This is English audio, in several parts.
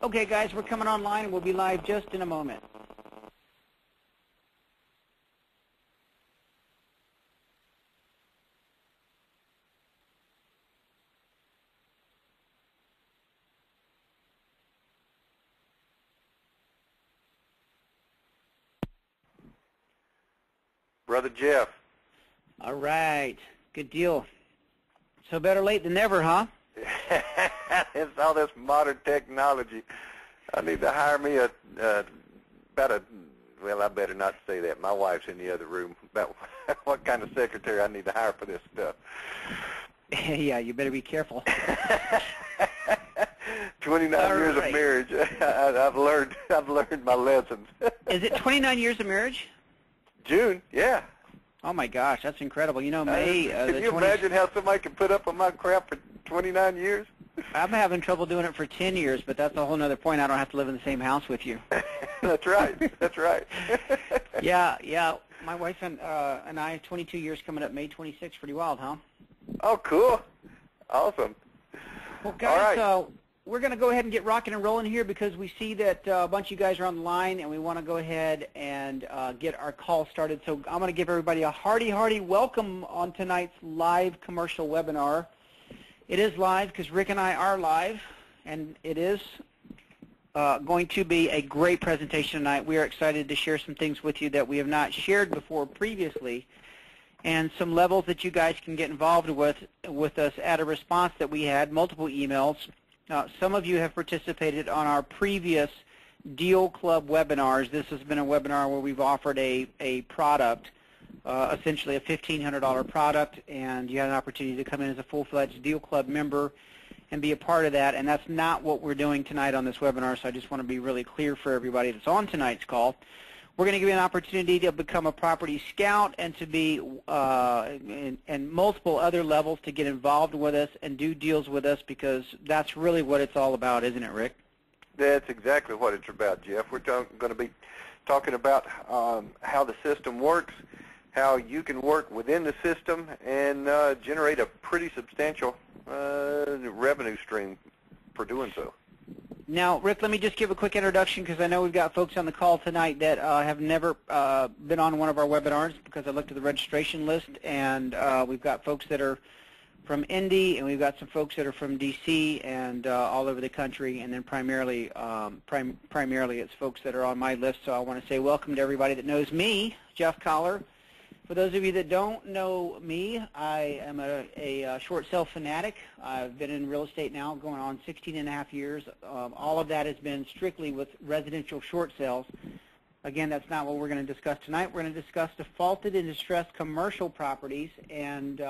Okay, guys, we're coming online, and we'll be live just in a moment. Brother Jeff. All right, good deal. So better late than never, huh? It's all this modern technology. I need to hire me well, I better not say that. My wife's in the other room about what kind of secretary I need to hire for this stuff. Yeah, you better be careful. 29 years of marriage. I've learned my lessons. Is it 29 years of marriage? June, yeah. Oh my gosh, that's incredible. You know, May. Can you imagine how somebody can put up with my crap for 29 years? I'm having trouble doing it for 10 years, but that's a whole other point. I don't have to live in the same house with you. That's right. That's right. Yeah. My wife and I, 22 years coming up May 26th. Pretty wild, huh? Oh, cool. Awesome. Well, guys, all right. We're going to go ahead and get rocking and rolling here because we see that a bunch of you guys are on the line, and we want to go ahead and get our call started. So I'm going to give everybody a hearty welcome on tonight's live commercial webinar. It is live because Rick and I are live, and it is going to be a great presentation tonight. We are excited to share some things with you that we have not shared before previously, and some levels that you guys can get involved with us at a response that we had, multiple emails. Some of you have participated on our previous Deal Club webinars. This has been a webinar where we've offered a product, essentially a $1,500 product, and you had an opportunity to come in as a full-fledged Deal Club member and be a part of that, and that's not what we're doing tonight on this webinar, so I just want to be really clear for everybody that's on tonight's call. We're going to give you an opportunity to become a property scout and to be and multiple other levels to get involved with us and do deals with us, because that's really what it's all about, isn't it, Rick? That's exactly what it's about, Jeff. We're going to be talking about how the system works, how you can work within the system and generate a pretty substantial revenue stream for doing so. Now, Rick, let me just give a quick introduction because I know we've got folks on the call tonight that have never been on one of our webinars, because I looked at the registration list, and we've got folks that are from Indy, and we've got some folks that are from D.C. and all over the country, and then primarily it's folks that are on my list. So I want to say welcome to everybody that knows me, Jeff Collar. For those of you that don't know me, I am a short sale fanatic. I've been in real estate now going on 16 and a half years. All of that has been strictly with residential short sales. Again, that's not what we're going to discuss tonight. We're going to discuss defaulted and distressed commercial properties, and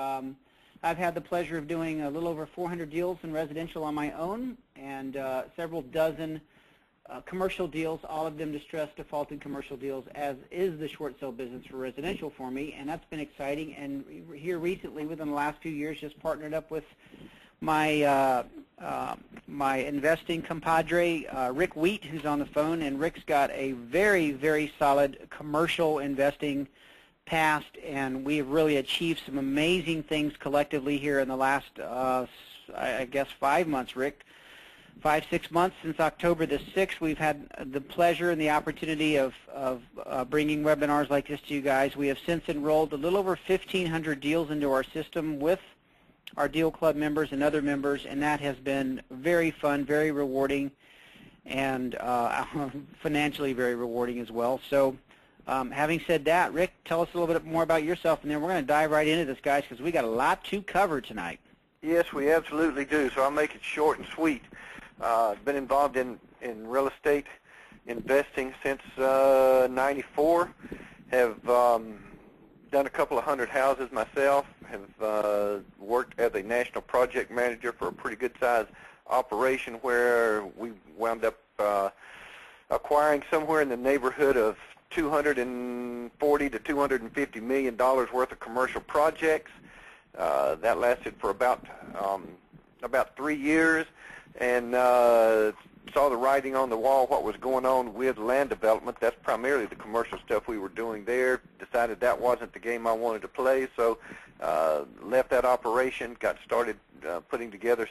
I've had the pleasure of doing a little over 400 deals in residential on my own, and several dozen commercial deals, all of them distressed, defaulted commercial deals, as is the short sale business for residential for me, and that's been exciting. And here recently, within the last few years, just partnered up with my my investing compadre, Rick Wheat, who's on the phone, and Rick's got a very solid commercial investing past, and we've really achieved some amazing things collectively here in the last, I guess, 5 months, Rick. 5-6 months since October the 6th, we've had the pleasure and the opportunity of bringing webinars like this to you guys. We have since enrolled a little over 1,500 deals into our system with our Deal Club members and other members, and that has been very fun, very rewarding, and financially very rewarding as well. So having said that, Rick, tell us a little bit more about yourself, and then we're going to dive right into this, guys, because we got a lot to cover tonight. Yes, we absolutely do, so I'll make it short and sweet. I've been involved in real estate investing since '94. Have done a couple of hundred houses myself. Have worked as a national project manager for a pretty good-sized operation where we wound up acquiring somewhere in the neighborhood of $240 to $250 million worth of commercial projects. That lasted for about 3 years, and saw the writing on the wall, what was going on with land development. That's primarily the commercial stuff we were doing there. Decided that wasn't the game I wanted to play, so left that operation, got started putting together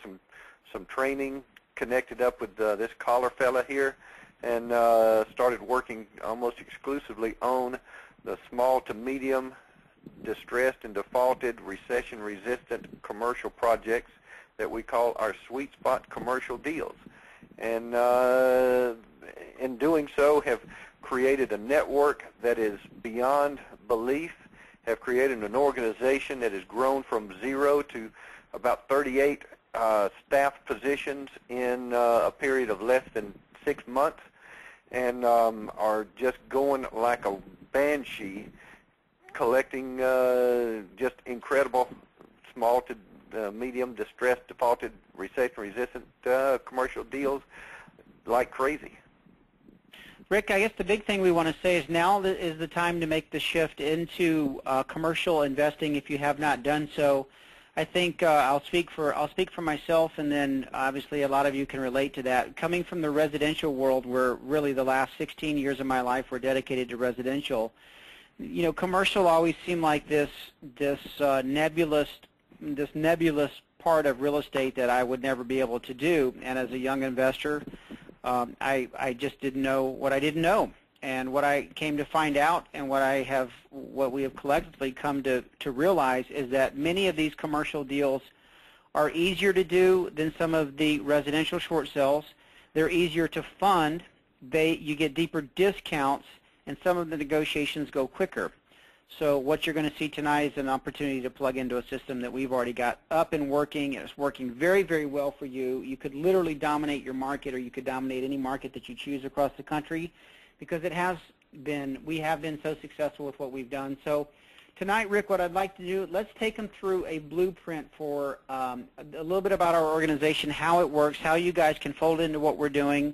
some training connected up with this caller fella here and started working almost exclusively on the small to medium distressed and defaulted recession-resistant commercial projects that we call our sweet spot commercial deals. And in doing so have created a network that is beyond belief, have created an organization that has grown from 0 to about 38 staff positions in a period of less than 6 months, and are just going like a banshee, collecting just incredible small to medium distressed, defaulted, recession-resistant commercial deals like crazy. Rick, I guess the big thing we want to say is now is the time to make the shift into commercial investing if you have not done so. I think I'll speak for myself, and then obviously a lot of you can relate to that. Coming from the residential world, where really the last 16 years of my life were dedicated to residential, you know, commercial always seemed like this nebulous part of real estate that I would never be able to do. And as a young investor, I just didn't know what I didn't know. And what I came to find out, and what we have collectively come to realize, is that many of these commercial deals are easier to do than some of the residential short sales. They're easier to fund. You get deeper discounts, and some of the negotiations go quicker. So what you're going to see tonight is an opportunity to plug into a system that we've already got up and working. It's working very, very well for you. You could literally dominate your market, or you could dominate any market that you choose across the country, because we have been so successful with what we've done. So tonight, Rick, what I'd like to do, let's take them through a blueprint for a little bit about our organization, how it works, how you guys can fold into what we're doing.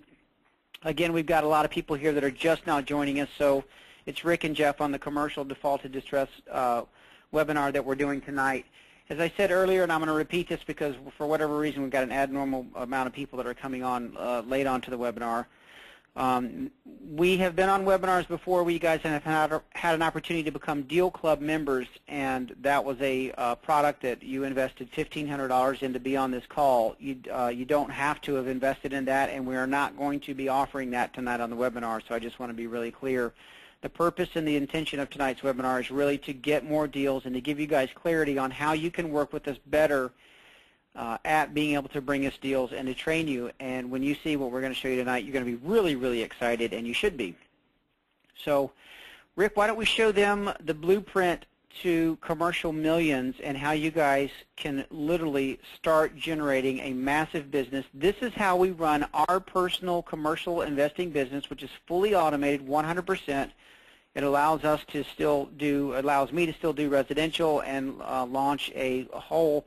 Again, we've got a lot of people here that are just now joining us, so it's Rick and Jeff on the commercial defaulted distress webinar that we're doing tonight. As I said earlier, and I'm going to repeat this because for whatever reason we've got an abnormal amount of people that are coming on late on to the webinar. We have been on webinars before where you guys have had an opportunity to become Deal Club members, and that was a product that you invested $1,500 in to be on this call. You don't have to have invested in that, and we are not going to be offering that tonight on the webinar, so I just want to be really clear. The purpose and the intention of tonight's webinar is really to get more deals and to give you guys clarity on how you can work with us better at being able to bring us deals and to train you. And when you see what we're going to show you tonight, you're going to be really, really excited, and you should be. So, Rick, why don't we show them the blueprint to commercial millions and how you guys can literally start generating a massive business. This is how we run our personal commercial investing business, which is fully automated 100%. It allows me to still do residential and launch a whole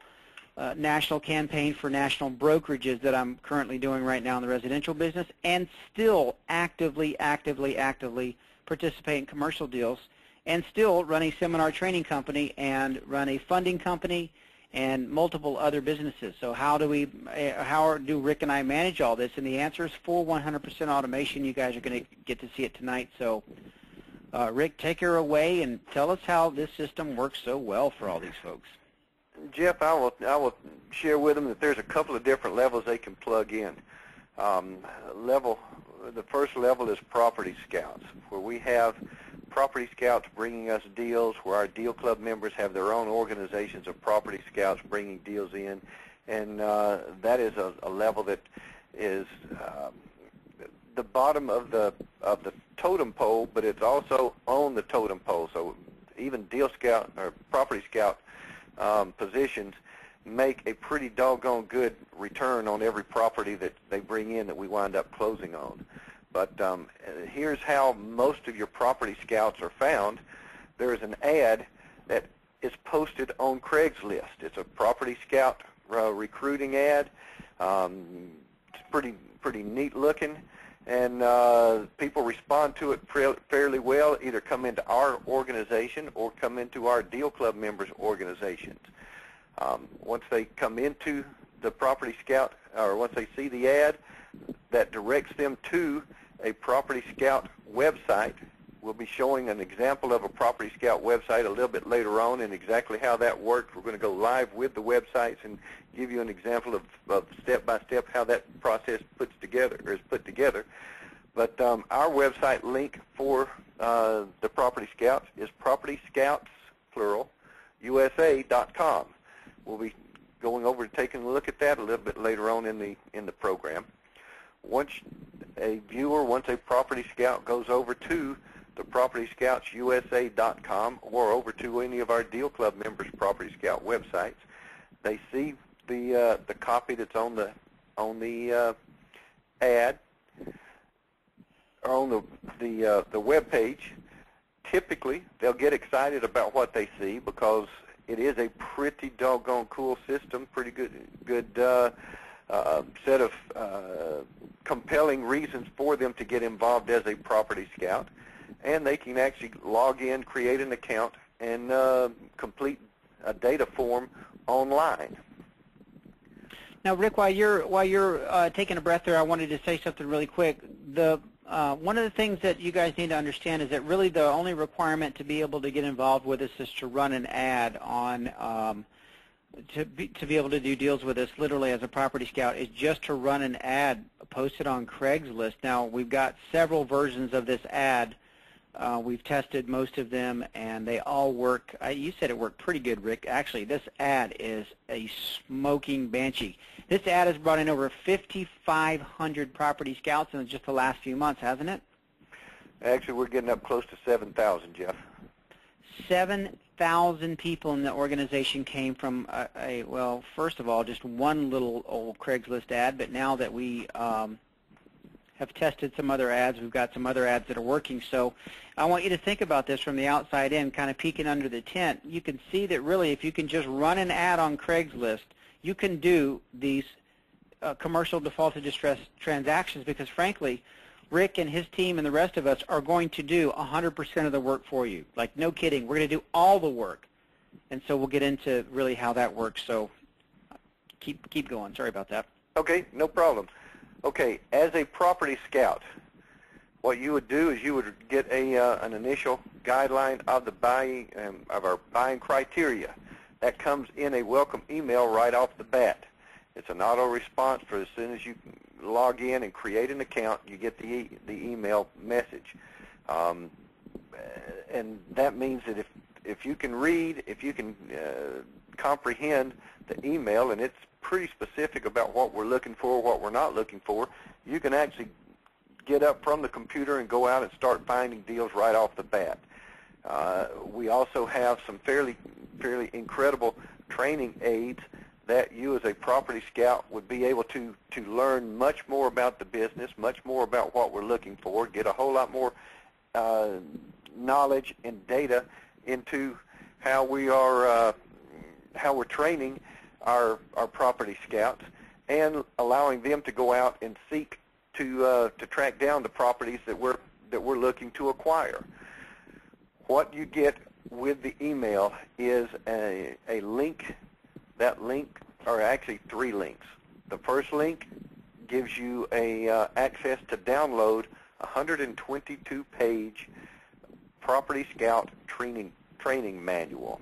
national campaign for national brokerages that I'm currently doing right now in the residential business, and still actively participate in commercial deals, and still run a seminar training company and run a funding company and multiple other businesses. So how do Rick and I manage all this? And the answer is full 100% automation. You guys are going to get to see it tonight. So Rick, take her away and tell us how this system works so well for all these folks. Jeff, I will share with them that there's a couple of different levels they can plug in. The first level is Property Scouts, where we have Property Scouts bringing us deals, where our Deal Club members have their own organizations of Property Scouts bringing deals in, and that is a level that is the bottom of the totem pole, but it's also on the totem pole. So even Deal Scout or Property Scout positions make a pretty doggone good return on every property that they bring in that we wind up closing on. But here's how most of your Property Scouts are found. There's an ad that is posted on Craigslist. It's a Property Scout recruiting ad. It's pretty neat looking, and people respond to it fairly well, either come into our organization or come into our Deal Club members' organizations. Once they come into the Property Scout, or once they see the ad, that directs them to a Property Scout website We'll be showing an example of a Property Scout website a little bit later on and exactly how that works. We're going to go live with the websites and give you an example of step-by-step how that process is put together. But our website link for the Property Scouts is Property Scouts, plural, USA.com. We'll be going over and taking a look at that a little bit later on in the program. Once a Property Scout goes over to the PropertyScoutsUSA.com or over to any of our Deal Club members' Property Scout websites, they see the copy that's on the ad or on the web page. Typically, they'll get excited about what they see because it is a pretty doggone cool system, pretty good set of compelling reasons for them to get involved as a Property Scout, and they can actually log in, create an account, and complete a data form online. Now, Rick, while you're taking a breath there, I wanted to say something really quick. One of the things that you guys need to understand is that really the only requirement to be able to get involved with us is to run an ad on to be able to do deals with us literally as a Property Scout is just to run an ad posted on Craigslist. Now, we've got several versions of this ad. We've tested most of them, and they all work. You said it worked pretty good, Rick. Actually, this ad is a smoking banshee. This ad has brought in over 5,500 Property Scouts in just the last few months, hasn't it? Actually, we're getting up close to 7,000, Jeff. 7,000 people in the organization came from well, first of all, just one little old Craigslist ad, but now that we have tested some other ads, we've got some other ads that are working. So I want you to think about this from the outside in, kind of peeking under the tent. You can see that really if you can just run an ad on Craigslist, you can do these commercial defaulted distress transactions because, frankly, Rick and his team and the rest of us are going to do 100% of the work for you. Like, no kidding. We're going to do all the work. And so we'll get into really how that works. So keep going. Sorry about that. Okay, no problem. Okay, as a Property Scout, what you would do is you would get an initial guideline of the buying of our buying criteria. That comes in a welcome email right off the bat. It's an auto response for as soon as you log in and create an account, you get the email message. And that means that if you can read, if you can comprehend the email, and it's pretty specific about what we're looking for, what we're not looking for, you can actually get up from the computer and go out and start finding deals right off the bat. We also have some fairly incredible training aids that you as a Property Scout would be able to learn much more about the business, much more about what we're looking for, get a whole lot more knowledge and data into how we're training our Property Scouts and allowing them to go out and seek to track down the properties that we're looking to acquire. What you get with the email is a link. That link, or actually 3 links. The first link gives you access to download a 122-page Property Scout training manual.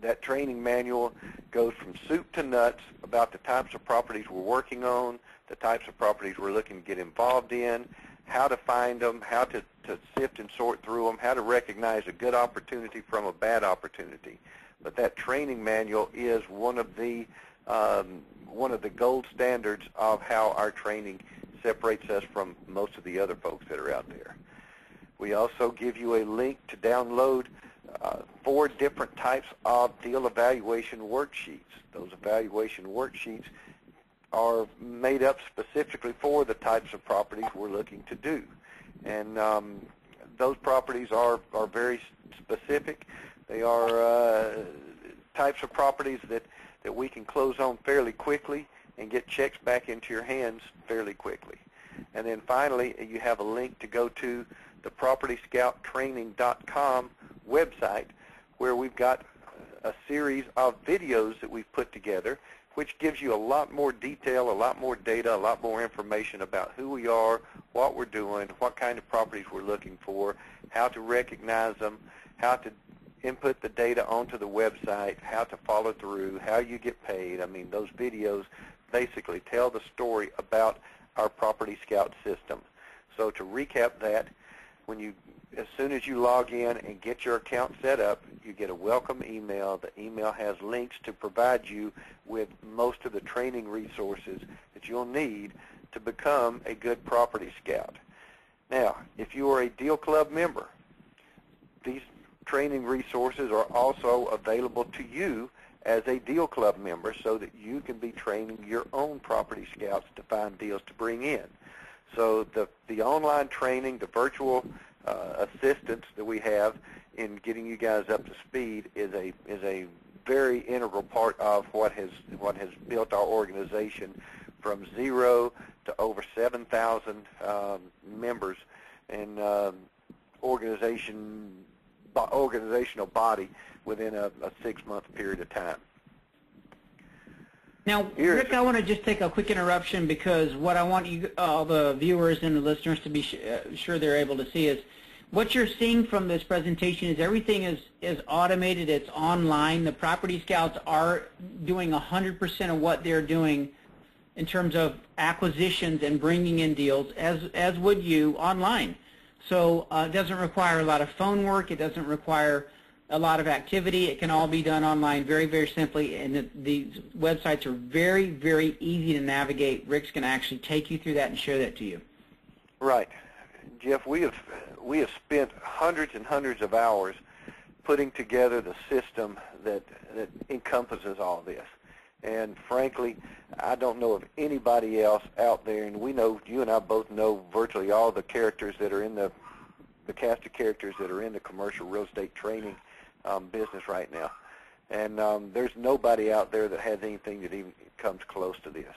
That training manual goes from soup to nuts about the types of properties we're working on, the types of properties we're looking to get involved in, how to find them, how to sift and sort through them, how to recognize a good opportunity from a bad opportunity. But that training manual is one of the gold standards of how our training separates us from most of the other folks that are out there. We also give you a link to download 4 different types of deal evaluation worksheets. Those evaluation worksheets are made up specifically for the types of properties we're looking to do. And those properties are very specific. They are types of properties that we can close on fairly quickly and get checks back into your hands fairly quickly. And then finally, you have a link to go to the PropertyScoutTraining.com website, where we've got a series of videos that we've put together which gives you a lot more detail, a lot more data, a lot more information about who we are, what we're doing, what kind of properties we're looking for, how to recognize them, how to input the data onto the website, how to follow through, how you get paid. I mean, those videos basically tell the story about our Property Scout system. So to recap that, as soon as you log in and get your account set up, you get a welcome email. The email has links to provide you with most of the training resources that you'll need to become a good Property Scout. Now, if you are a Deal Club member, these training resources are also available to you as a Deal Club member so that you can be training your own Property Scouts to find deals to bring in. So the online training, the virtual assistance that we have in getting you guys up to speed is a very integral part of what has built our organization from 0 to over 7,000 members and organizational body within a 6-month period of time. Now, Rick, I want to just take a quick interruption because what I want you, all the viewers and the listeners to be sure they're able to see is what you're seeing from this presentation is everything is automated, it's online. The Property Scouts are doing 100% of what they're doing in terms of acquisitions and bringing in deals, as would you online. So it doesn't require a lot of phone work. It doesn't require a lot of activity. It can all be done online very, very simply, and these websites are very, very easy to navigate. Rick's going to actually take you through that and share that to you. Right. Jeff, we have spent hundreds and hundreds of hours putting together the system that encompasses all this. And frankly, I don't know of anybody else out there, and we know, you and I both know virtually all the characters that are in the cast of characters that are in the commercial real estate training business right now. And there's nobody out there that has anything that even comes close to this.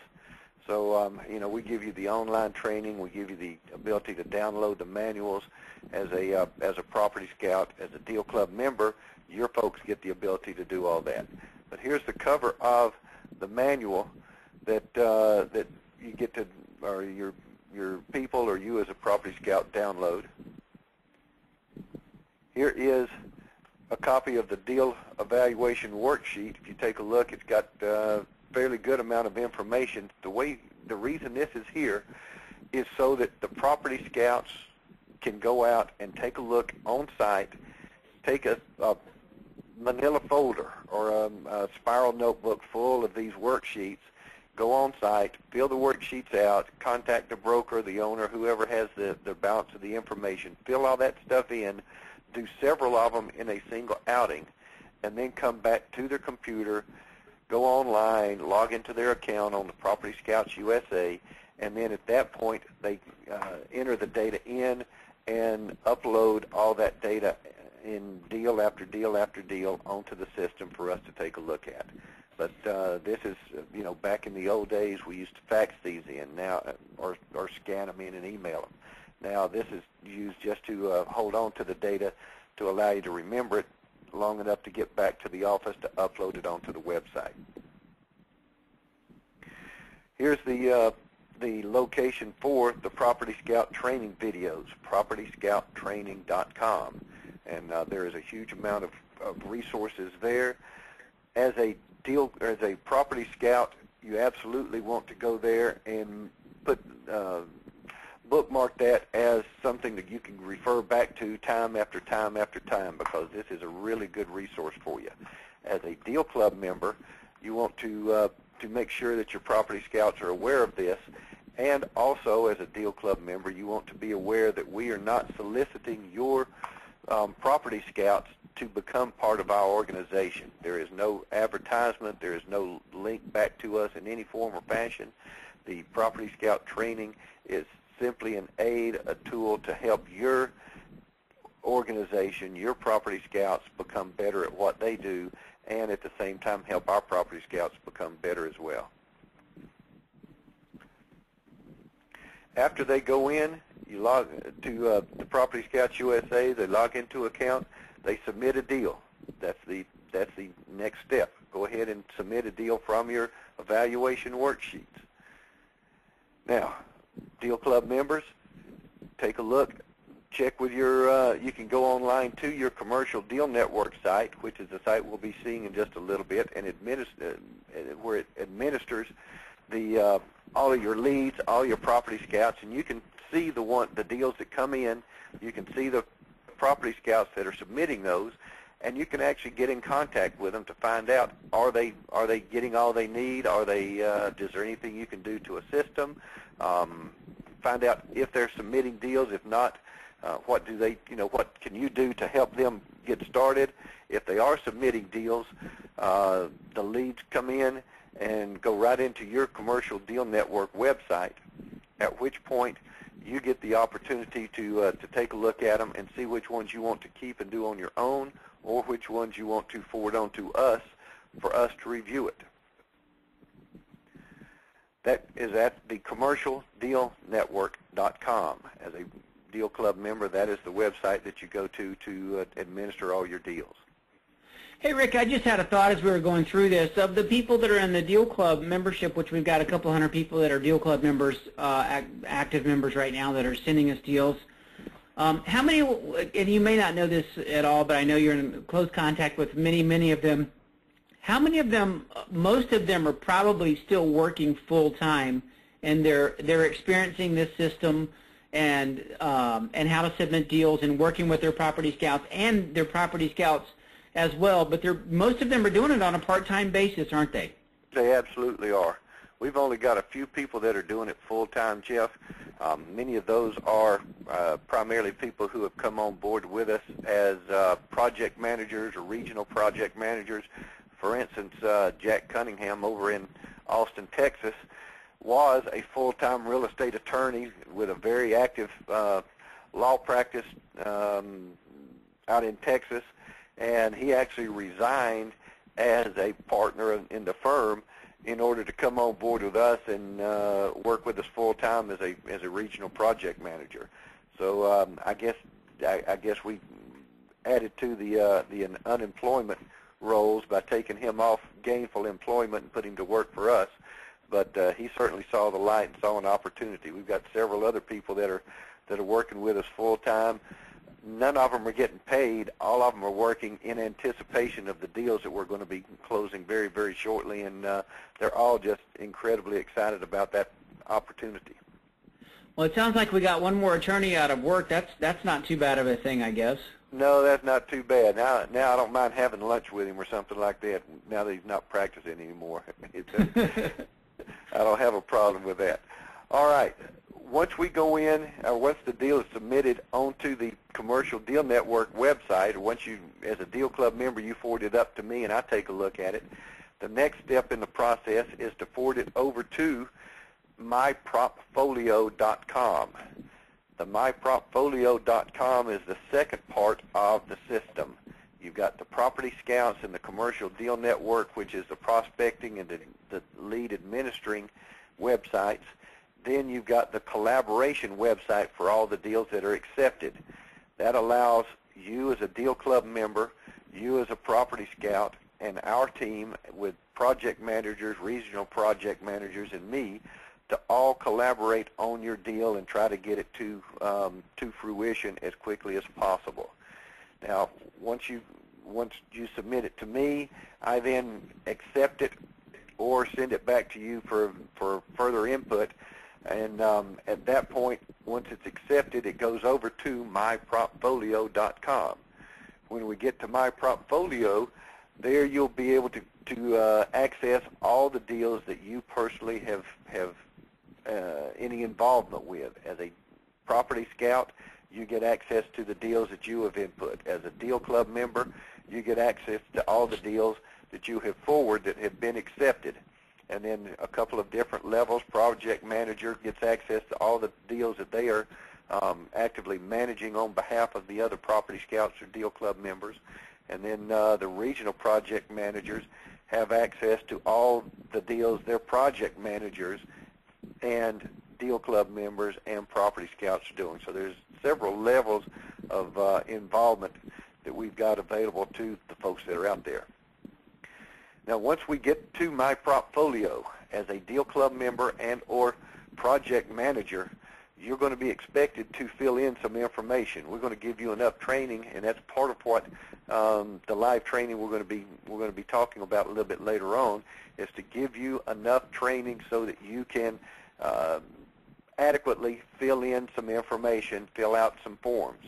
So, you know, we give you the online training. We give you the ability to download the manuals. As a Property Scout, as a Deal Club member, your folks get the ability to do all that. But here's the cover of the manual that you get to, or your people or you as a Property Scout download. Here is a copy of the deal evaluation worksheet. If you take a look, it's got a fairly good amount of information. The reason this is here is so that the Property Scouts can go out and take a look on site, take a manila folder or a spiral notebook full of these worksheets, go on site, fill the worksheets out, contact the broker, the owner, whoever has the balance of the information, fill all that stuff in, do several of them in a single outing, and then come back to their computer, go online, log into their account on the Property Scouts USA, and then at that point they enter the data in and upload all that data in deal after deal after deal onto the system for us to take a look at. But this is, you know, back in the old days we used to fax these in now, or scan them in and email them. Now this is used just to hold on to the data to allow you to remember it long enough to get back to the office to upload it onto the website. Here's the location for the Property Scout training videos, propertyscouttraining.com. And there is a huge amount of resources there. As a Property Scout, you absolutely want to go there and bookmark that as something that you can refer back to time after time after time, because this is a really good resource for you. As a Deal Club member, you want to make sure that your Property Scouts are aware of this. And also, as a Deal Club member, you want to be aware that we are not soliciting your Property Scouts to become part of our organization. There is no advertisement. There is no link back to us in any form or fashion. The Property Scout training is simply an aid, a tool to help your organization, your Property Scouts, become better at what they do, and at the same time help our Property Scouts become better as well. After they go in, you log to the Property Scouts USA, they log into account, they submit a deal. That's the next step. Go ahead and submit a deal from your evaluation worksheets. Now, Deal Club members, take a look, check with your, you can go online to your Commercial Deal Network site, which is the site we'll be seeing in just a little bit, and where it administers the all of your leads, all your property scouts, and you can see the deals that come in. You can see the property scouts that are submitting those, and you can actually get in contact with them to find out, are they getting all they need? Are they is there anything you can do to assist them? Find out if they're submitting deals. If not, what do they, what can you do to help them get started? If they are submitting deals, the leads come in and go right into your Commercial Deal Network website, at which point you get the opportunity to take a look at them and see which ones you want to keep and do on your own, or which ones you want to forward on to us for us to review it. That is at the commercialdealnetwork.com. As a Deal Club member, that is the website that you go to administer all your deals. Hey, Rick, I just had a thought as we were going through this. Of the people that are in the Deal Club membership, which we've got a couple hundred people that are Deal Club members, active members right now that are sending us deals, how many, and you may not know this at all, but I know you're in close contact with many of them. How many of them, most of them are probably still working full-time, and they're experiencing this system and how to submit deals and working with their property scouts and their property scouts as well, but most of them are doing it on a part-time basis, aren't they? They absolutely are. We've only got a few people that are doing it full-time, Jeff. Many of those are primarily people who have come on board with us as project managers or regional project managers. For instance, Jack Cunningham over in Austin, Texas, was a full-time real estate attorney with a very active law practice out in Texas, and he actually resigned as a partner in the firm in order to come on board with us and work with us full-time as a regional project manager. So I guess we added to the unemployment roles by taking him off gainful employment and put him to work for us. But he certainly saw the light and saw an opportunity. We've got several other people that are working with us full-time. None of them are getting paid. All of them are working in anticipation of the deals that we're going to be closing very, very shortly, and they're all just incredibly excited about that opportunity. Well, it sounds like we got one more attorney out of work. That's not too bad of a thing, I guess. No, that's not too bad. Now I don't mind having lunch with him or something like that, now that he's not practicing anymore. I don't have a problem with that. All right. Once we go in, or once the deal is submitted onto the Commercial Deal Network website, or once you, as a Deal Club member, you forward it up to me and I take a look at it, the next step in the process is to forward it over to mypropfolio.com. The mypropfolio.com is the second part of the system. You've got the Property Scouts and the Commercial Deal Network, which is the prospecting and the lead administering websites. Then you've got the collaboration website for all the deals that are accepted. That allows you as a Deal Club member, you as a property scout, and our team with project managers, regional project managers, and me to all collaborate on your deal and try to get it to fruition as quickly as possible. Now, once you submit it to me, I then accept it or send it back to you for further input. And at that point, once it's accepted, it goes over to mypropfolio.com. When we get to mypropfolio, there you'll be able to access all the deals that you personally have any involvement with. As a property scout, you get access to the deals that you have input. As a Deal Club member, you get access to all the deals that you have forwarded that have been accepted. And then a couple of different levels. Project manager gets access to all the deals that they are actively managing on behalf of the other property scouts or Deal Club members. And then the regional project managers have access to all the deals their project managers and Deal Club members and property scouts are doing. So there's several levels of involvement that we've got available to the folks that are out there. Now, once we get to My Portfolio as a Deal Club member and or project manager, you're going to be expected to fill in some information. We're going to give you enough training, and that's part of what the live training we're going to be talking about a little bit later on, is to give you enough training so that you can adequately fill in some information, fill out some forms.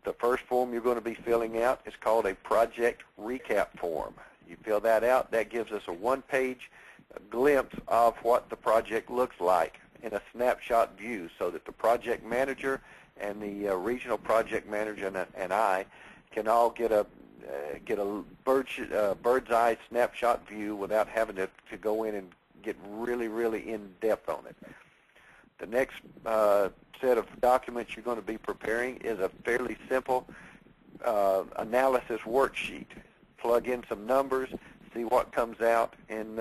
The first form you're going to be filling out is called a project recap form. You fill that out, that gives us a one-page glimpse of what the project looks like in a snapshot view, so that the project manager and the regional project manager and I can all get a bird's eye snapshot view without having to go in and get really in depth on it. The next set of documents you're going to be preparing is a fairly simple analysis worksheet. Plug in some numbers, see what comes out, and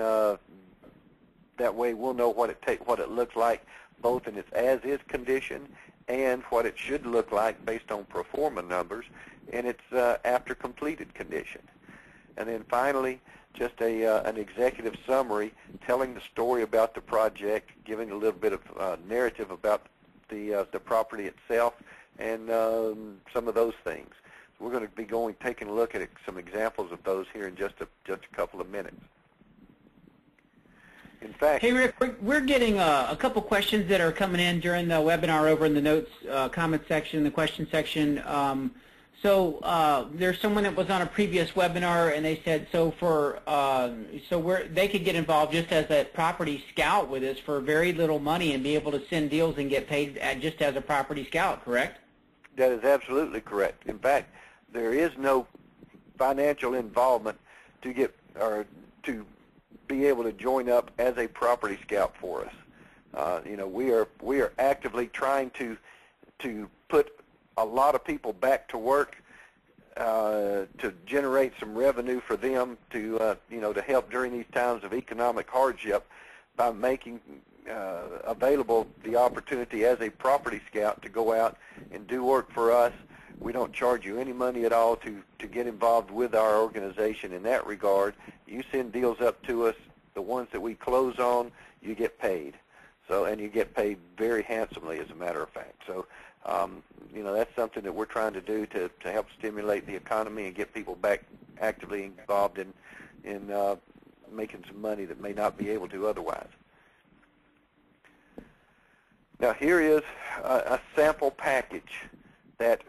that way we'll know what it looks like, both in its as-is condition and what it should look like based on pro forma numbers in its after completed condition. And then finally, just an executive summary telling the story about the project, giving a little bit of narrative about the property itself, and some of those things. So we're going to be taking a look at some examples of those here in just a couple of minutes. In fact, hey Rick, we're getting a couple questions that are coming in during the webinar over in the notes, comment section, the question section. So there's someone that was on a previous webinar, and they said they could get involved just as a property scout with us for very little money and be able to send deals and get paid just as a property scout, correct? That is absolutely correct. In fact, there is no financial involvement to get or to be able to join up as a property scout for us. You know, we are actively trying to put a lot of people back to work to generate some revenue for them to to help during these times of economic hardship by making available the opportunity as a property scout to go out and do work for us. We don't charge you any money at all to get involved with our organization in that regard. You send deals up to us, the ones that we close on, you get paid. So, and you get paid very handsomely, as a matter of fact. So, that's something that we're trying to do to help stimulate the economy and get people back actively involved in making some money that may not be able to otherwise. Now, here is a sample package that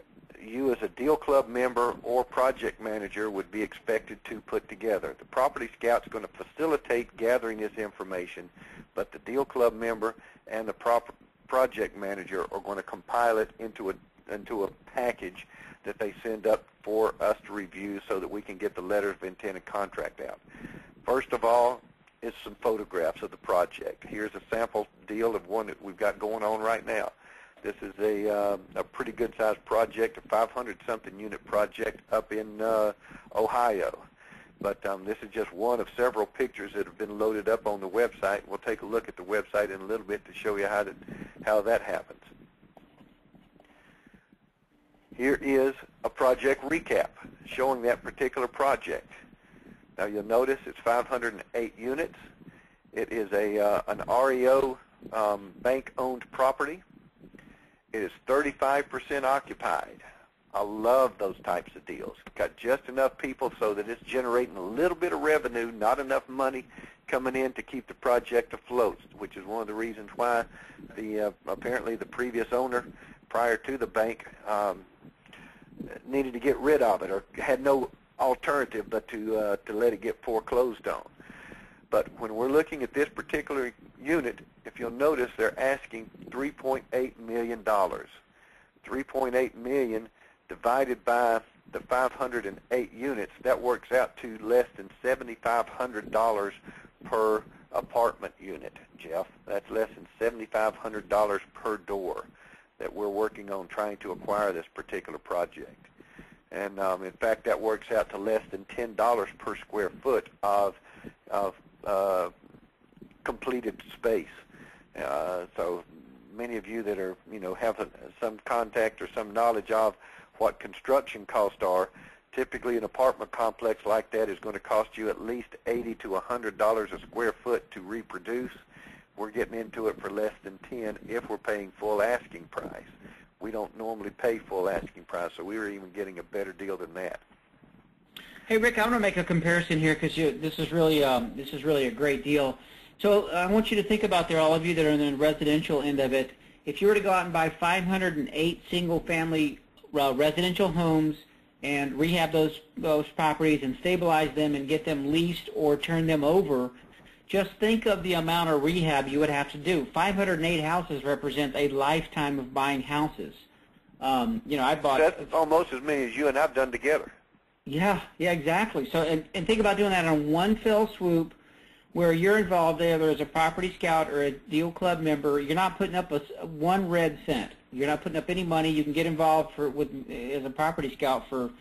you as a Deal Club member or project manager would be expected to put together. The Property Scout's going to facilitate gathering this information, but the Deal Club member and the project manager are going to compile it into a package that they send up for us to review so that we can get the letters of intent and contract out. First of all is some photographs of the project. Here's a sample deal of one that we've got going on right now. This is a pretty good-sized project, a 500-something unit project up in Ohio. But this is just one of several pictures that have been loaded up on the website. We'll take a look at the website in a little bit to show you how that happens. Here is a project recap showing that particular project. Now you'll notice it's 508 units. It is an REO bank-owned property. It is 35% occupied. I love those types of deals. Got just enough people so that it's generating a little bit of revenue, not enough money coming in to keep the project afloat, which is one of the reasons why apparently the previous owner prior to the bank needed to get rid of it or had no alternative but to let it get foreclosed on. But when we're looking at this particular unit, if you'll notice, they're asking $3.8 million. $3.8 million divided by the 508 units, that works out to less than $7,500 per apartment unit, Jeff. That's less than $7,500 per door that we're working on trying to acquire this particular project. And in fact, that works out to less than $10 per square foot of completed space. So many of you that are, have some contact or some knowledge of what construction costs are, Typically, an apartment complex like that is going to cost you at least $80 to $100 a square foot to reproduce. We're getting into it for less than 10 if we're paying full asking price. We don't normally pay full asking price, so we were even getting a better deal than that. Hey, Rick, I'm going to make a comparison here because this is really a great deal. So I want you to think about there, all of you that are in the residential end of it. If you were to go out and buy 508 single-family residential homes and rehab those properties and stabilize them and get them leased or turn them over, just think of the amount of rehab you would have to do. 508 houses represent a lifetime of buying houses. I bought... That's almost as many as you and I've done together. Yeah, exactly. So, and think about doing that on one fell swoop where you're involved, whether as a property scout or a deal club member. You're not putting up one red cent. You're not putting up any money. You can get involved as a property scout for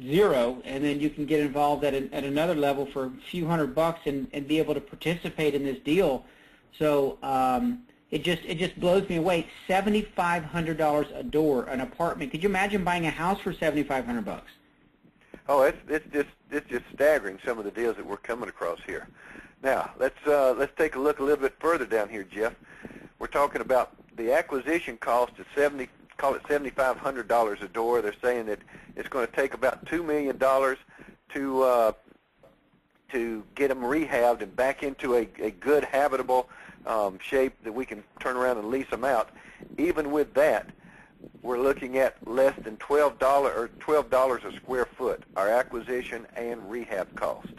zero, and then you can get involved at another level for a few $100 and be able to participate in this deal. So it just blows me away. $7,500 a door, an apartment. Could you imagine buying a house for $7,500? Oh, it's just staggering, some of the deals that we're coming across here. Now let's take a look a little bit further down here, Jeff. We're talking about the acquisition cost is call it $7,500 a door. They're saying that it's going to take about $2 million to get them rehabbed and back into a good habitable shape that we can turn around and lease them out. Even with that, we're looking at less than $12 a square foot, our acquisition and rehab cost.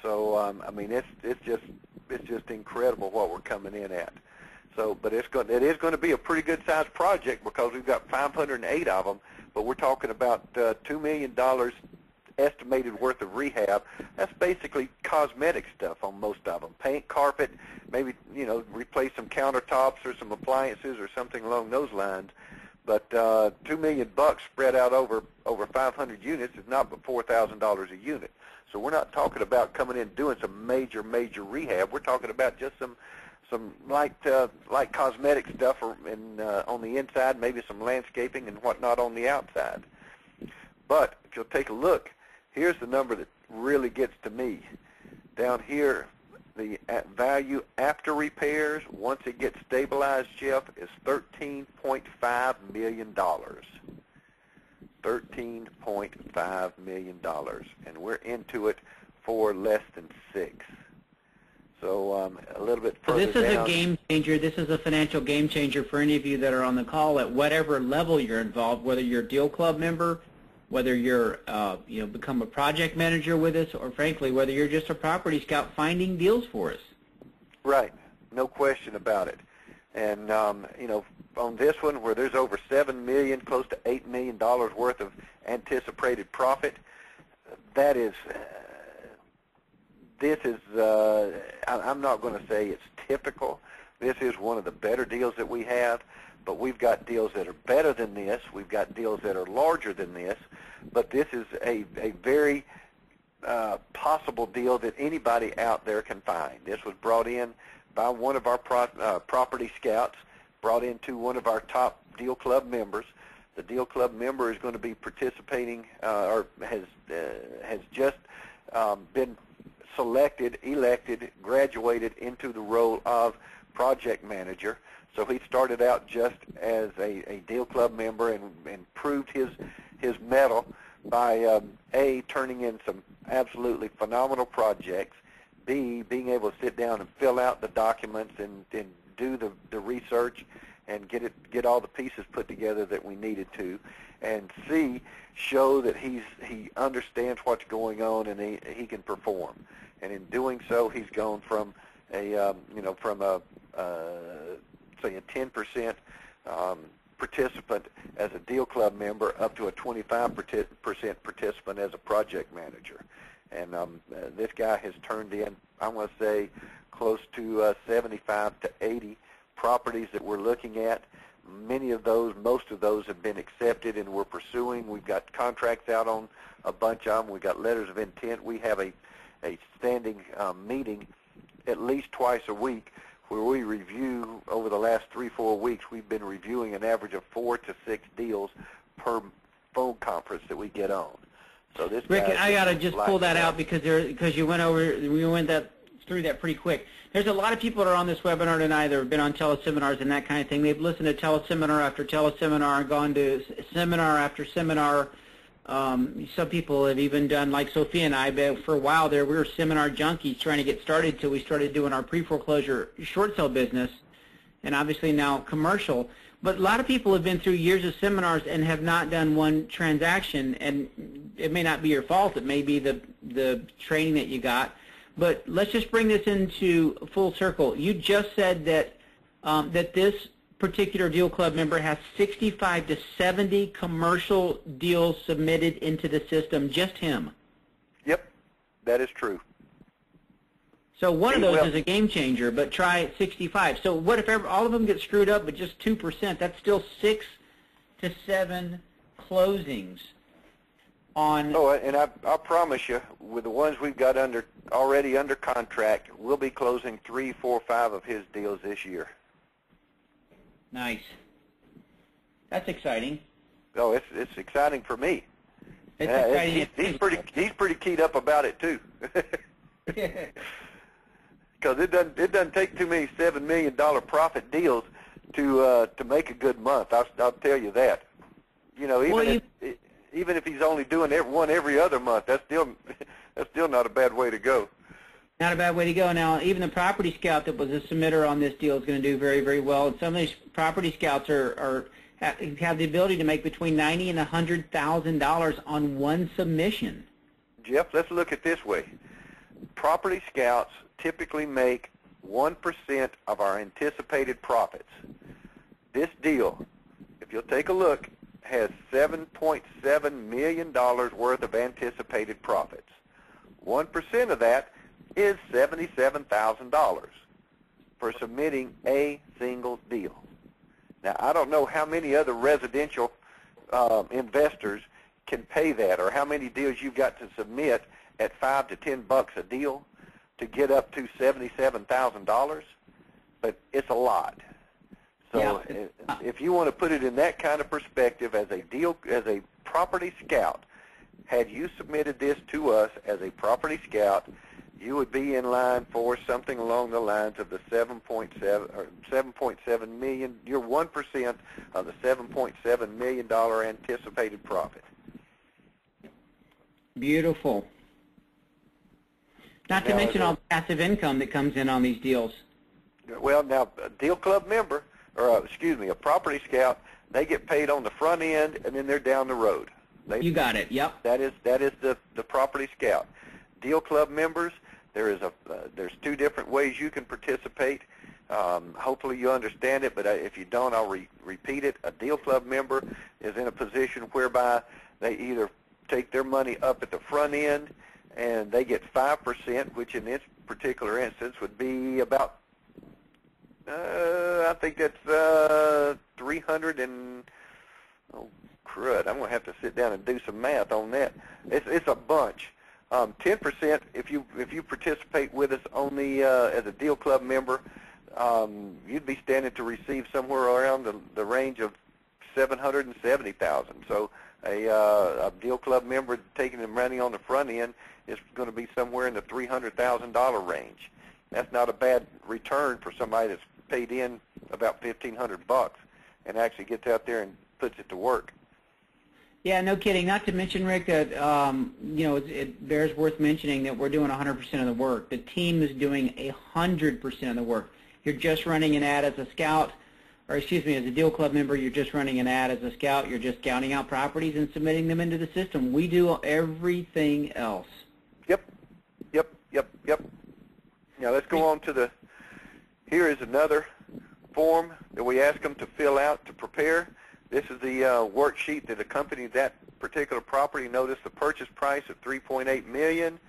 So I mean, it's just incredible what we're coming in at. So, but it is going to be a pretty good sized project because we've got 508 of them. But we're talking about $2 million estimated worth of rehab. That's basically cosmetic stuff on most of them. Paint, carpet, maybe replace some countertops or some appliances or something along those lines. But $2 million spread out over 500 units is not but $4,000 a unit. So we're not talking about coming in and doing some major rehab. We're talking about just some light cosmetic stuff on the inside, maybe some landscaping and whatnot on the outside. But if you'll take a look, here's the number that really gets to me. Down here, the value after repairs, once it gets stabilized, Jeff, is $13.5 million. $13.5 million, and we're into it for less than 6. So a little bit further down. This is a game changer. This is a financial game changer for any of you that are on the call at whatever level you're involved, whether you're a deal club member, whether you're become a project manager with us, or frankly, whether you're just a property scout finding deals for us. Right, no question about it. And on this one, where there's over $7 million, close to $8 million worth of anticipated profit, that is. This is, I'm not going to say it's typical. This is one of the better deals that we have, but we've got deals that are better than this. We've got deals that are larger than this, but this is a very possible deal that anybody out there can find. This was brought in by one of our property scouts, brought into one of our top deal club members. The deal club member is going to be participating or has just been elected, graduated into the role of project manager. So he started out just as a deal club member and proved his mettle by A, turning in some absolutely phenomenal projects, B, being able to sit down and fill out the documents and do the research and get all the pieces put together that we needed to, and C, show that he understands what's going on and he can perform. And in doing so, he's gone from say a 10% participant as a deal club member up to a 25% participant as a project manager. And this guy has turned in, I want to say, close to 75 to 80 properties that we're looking at. Most of those have been accepted and we're pursuing. We've got contracts out on a bunch of them. We've got letters of intent. We have a standing meeting at least twice a week where we review. Over the last 3-4 weeks, we've been reviewing an average of 4 to 6 deals per phone conference that we get on. So this Rick, guy's I gotta just pull that out because because you went through that pretty quick. There's a lot of people that are on this webinar tonight that have been on teleseminars and that kind of thing. They've listened to teleseminar after teleseminar and gone to seminar after seminar. Some people have even done, like Sophia and I, but for a while there we were seminar junkies trying to get started till we started doing our pre-foreclosure short sale business, and obviously now commercial. But a lot of people have been through years of seminars and have not done one transaction, and it may not be your fault. It may be the training that you got. But let's just bring this into full circle. You just said that that this particular Deal Club member has 65 to 70 commercial deals submitted into the system, just him. Yep, that is true. So one of those is a game changer, but try 65. So what if all of them get screwed up, but just 2%? That's still 6 to 7 closings on. Oh, and I promise you, with the ones we've got already under contract, we'll be closing 3, 4, 5 of his deals this year. Nice. That's exciting. Oh, it's exciting for me. It's exciting. He's pretty keyed up about it too. Because it doesn't take too many $7 million profit deals to make a good month. I'll tell you that. You know, even if he's only doing one every other month, that's still not a bad way to go. Not a bad way to go. Now, even the Property Scout that was a submitter on this deal is going to do very, very well. And some of these Property Scouts have the ability to make between $90,000 and $100,000 on one submission. Jeff, let's look at it this way. Property Scouts typically make 1% of our anticipated profits. This deal, if you'll take a look, has $7.7 million worth of anticipated profits. 1% of that is $77,000 for submitting a single deal. Now, I don't know how many other residential investors can pay that, or how many deals you've got to submit at $5 to $10 a deal to get up to $77,000, but it's a lot. So if you want to put it in that kind of perspective, as a Property Scout, had you submitted this to us as a Property Scout, you would be in line for something along the lines of the 7.7 million. You're 1% of the $7.7 million anticipated profit. Beautiful. Not to mention all the passive income that comes in on these deals. Well, now, a Deal Club member, or a Property Scout, they get paid on the front end, and then they're down the road. You got it. Yep. That is the Property Scout. Deal Club members, there's 2 different ways you can participate. Hopefully you understand it, but if you don't, I'll repeat it. A Deal Club member is in a position whereby they either take their money up at the front end, and they get 5%, which in this particular instance would be about, I think that's 300 and, oh crud, I'm going to have to sit down and do some math on that. It's a bunch. 10%, if you participate with us on the as a Deal Club member, you'd be standing to receive somewhere around the range of $770,000. So a Deal Club member taking the money on the front end is going to be somewhere in the $300,000 range. That's not a bad return for somebody that's paid in about $1,500 and actually gets out there and puts it to work. Yeah, no kidding. Not to mention, Rick, that it bears worth mentioning that we're doing 100% of the work. The team is doing 100% of the work. You're just running an ad as a scout, or excuse me, as a Deal Club member, you're just running an ad as a scout. You're just scouting out properties and submitting them into the system. We do everything else. Yep. Now let's go on to here is another form that we ask them to fill out to prepare. This is the worksheet that accompanied that particular property. Notice the purchase price of $3.8 million.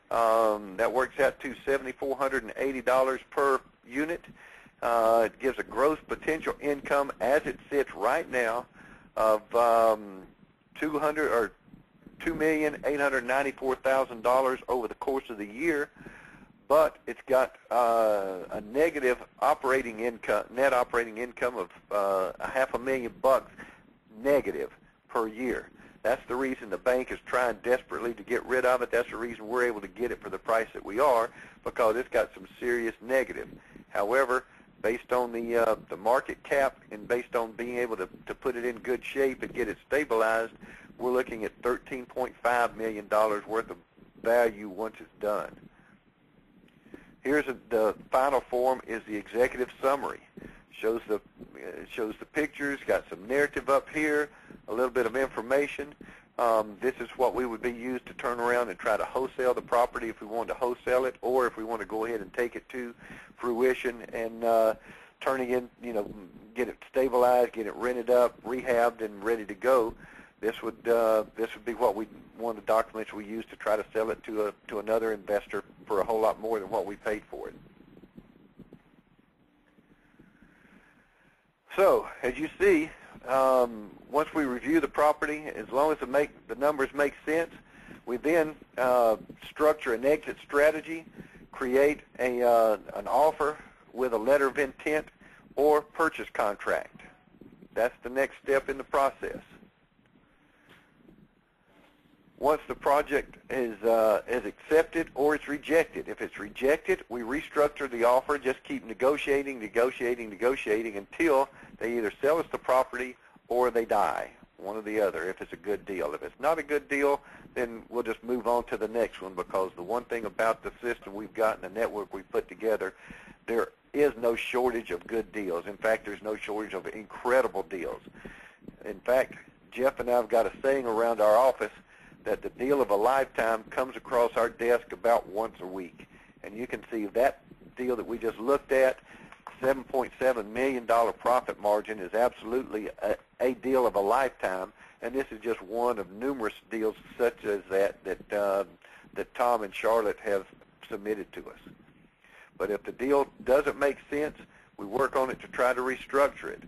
That works out to $7,480 per unit. It gives a gross potential income as it sits right now of $2,894,000 over the course of the year. But it's got a negative operating income, net operating income of $500,000 negative per year. That's the reason the bank is trying desperately to get rid of it. That's the reason we're able to get it for the price that we are, because it's got some serious negative. However, based on the market cap and based on being able to put it in good shape and get it stabilized, we're looking at $13.5 million worth of value once it's done. Here's the final form is the executive summary. Shows the pictures, got some narrative up here, a little bit of information. This is what we would be used to turn around and try to wholesale the property if we wanted to wholesale it, or if we want to go ahead and take it to fruition and turning in, get it stabilized, get it rented up, rehabbed, and ready to go. This would be one of the documents we use to try to sell it to another investor for a whole lot more than what we paid for it. So, as you see, once we review the property, as long as the numbers make sense, we then structure an exit strategy, create an offer with a letter of intent or purchase contract. That's the next step in the process. Once the project is accepted or it's rejected. If it's rejected, we restructure the offer, just keep negotiating until they either sell us the property or they die, one or the other, if it's a good deal. If it's not a good deal, then we'll just move on to the next one, because the one thing about the system we've got and the network we've put together, there is no shortage of good deals. In fact, there's no shortage of incredible deals. In fact, Jeff and I have got a saying around our office that the deal of a lifetime comes across our desk about once a week. And you can see that deal that we just looked at, $7.7 million profit margin, is absolutely a deal of a lifetime, and this is just one of numerous deals such as that Tom and Charlotte have submitted to us. But if the deal doesn't make sense, we work on it to try to restructure it.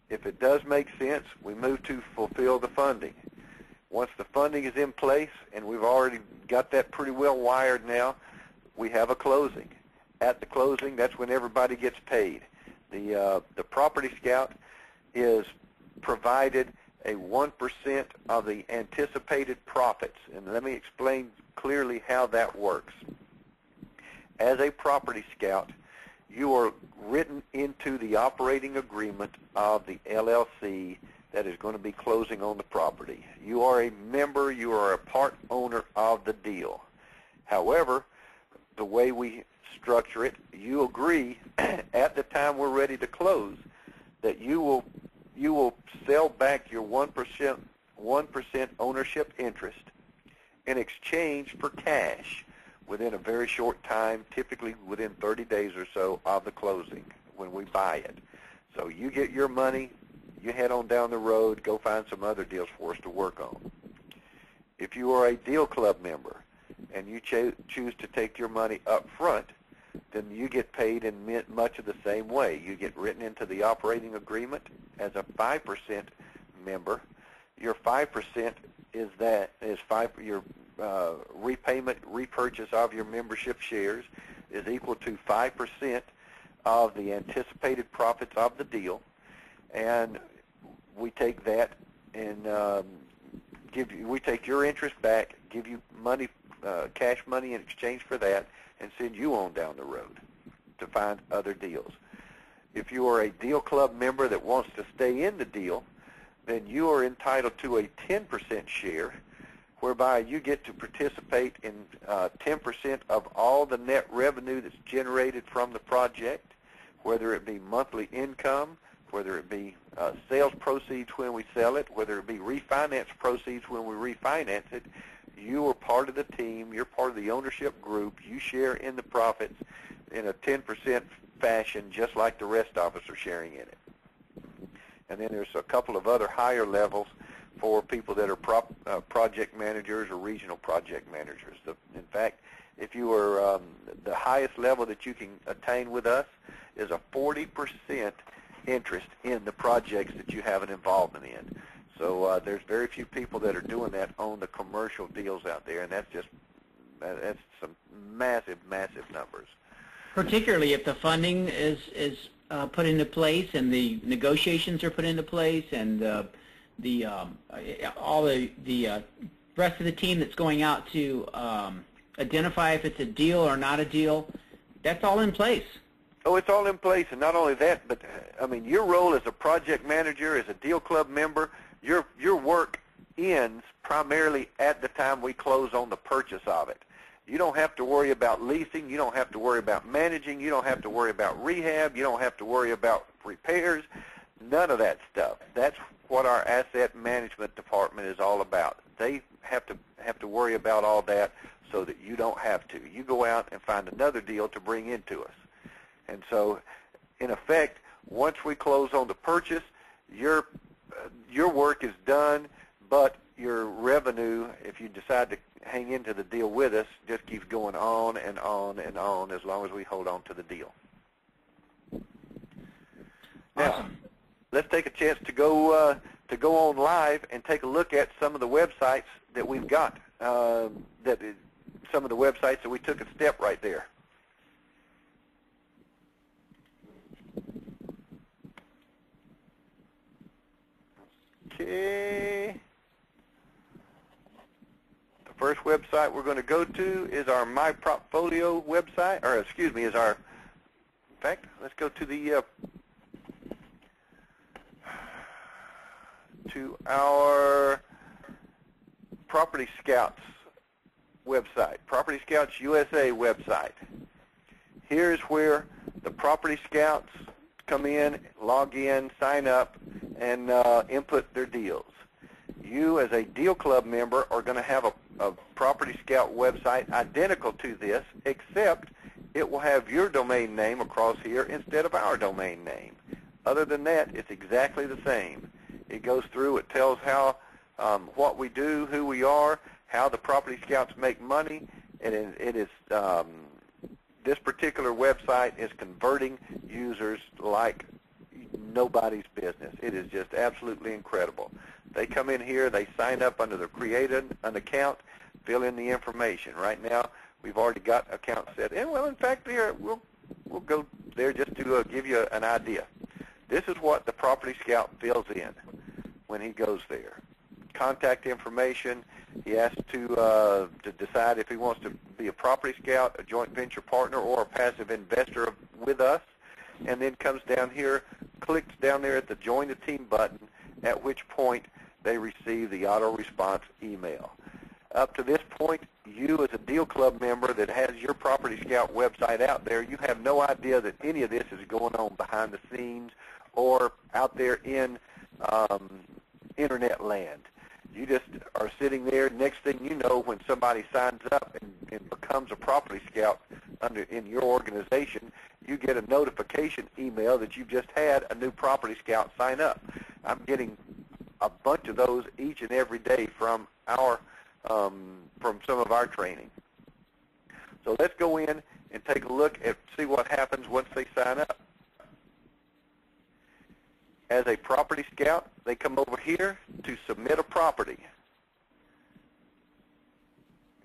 If it does make sense, we move to fulfill the funding. Once the funding is in place, and we've already got that pretty well wired now, we have a closing. At the closing, that's when everybody gets paid. The Property Scout is provided a 1% of the anticipated profits. And let me explain clearly how that works. As a Property Scout, you are written into the operating agreement of the LLC that is going to be closing on the property. You are a member, you are a part owner of the deal. However, the way we structure it, you agree at the time we're ready to close that you will sell back your 1% ownership interest in exchange for cash within a very short time, typically within 30 days or so of the closing when we buy it. So you get your money, you head on down the road, go find some other deals for us to work on. If you are a Deal Club member and you choose to take your money up front, then you get paid in much of the same way. You get written into the operating agreement as a 5% member. Your 5% is your repurchase of your membership shares is equal to 5% of the anticipated profits of the deal, and we take that and we take your interest back, give you money, cash money in exchange for that, and send you on down the road to find other deals. If you are a Deal Club member that wants to stay in the deal, then you are entitled to a 10% share, whereby you get to participate in 10% of all the net revenue that's generated from the project, whether it be monthly income, whether it be sales proceeds when we sell it, whether it be refinance proceeds when we refinance it. You are part of the team. You're part of the ownership group. You share in the profits in a 10% fashion, just like the rest of us are sharing in it. And then there's a couple of other higher levels for people that are project managers or regional project managers. In fact, if you are the highest level that you can attain with us is a 40% interest in the projects that you have an involvement in. So there's very few people that are doing that on the commercial deals out there, and that's some massive, massive numbers. Particularly if the funding is put into place and the negotiations are put into place and all the rest of the team that's going out to identify if it's a deal or not a deal, that's all in place. Oh, it's all in place, and not only that, but I mean, your role as a project manager, as a deal club member, your work ends primarily at the time we close on the purchase of it. You don't have to worry about leasing. You don't have to worry about managing. You don't have to worry about rehab. You don't have to worry about repairs. None of that stuff. That's what our asset management department is all about. They have to worry about all that so that you don't have to. You go out and find another deal to bring into us. And so, in effect, once we close on the purchase, your work is done, but your revenue, if you decide to hang into the deal with us, just keeps going on and on and on as long as we hold on to the deal. Now, let's take a chance to go on live and take a look at some of the websites that we've got. Some of the websites that we took a step right there. Okay. The first website we're going to go to is our MyPropfolio website, or excuse me, in fact, let's go to our Property Scouts website, Property Scouts USA website. Here's where the Property Scouts come in, log in, sign up, and input their deals. You, as a deal club member, are going to have a Property Scout website identical to this, except it will have your domain name across here instead of our domain name. Other than that, it's exactly the same. It goes through, it tells how, what we do, who we are, how the Property Scouts make money, and it is this particular website is converting users like nobody's business. It is just absolutely incredible. They come in here, they sign up under the create an account, fill in the information. Right now, we've already got accounts set in. Well, in fact, here we'll go there just to give you an idea. This is what the Property Scout fills in when he goes there. Contact information. He has to decide if he wants to be a Property Scout, a joint venture partner, or a passive investor with us, and then comes down here, clicks down there at the Join the Team button, at which point they receive the auto response email. Up to this point, you as a deal club member that has your Property Scout website out there, you have no idea that any of this is going on behind the scenes or out there in internet land. You just are sitting there. Next thing you know, when somebody signs up and becomes a Property Scout in your organization, you get a notification email that you've just had a new Property Scout sign up. I'm getting a bunch of those each and every day from some of our training. So let's go in and take a look at see what happens once they sign up. As a Property Scout, they come over here to submit a property.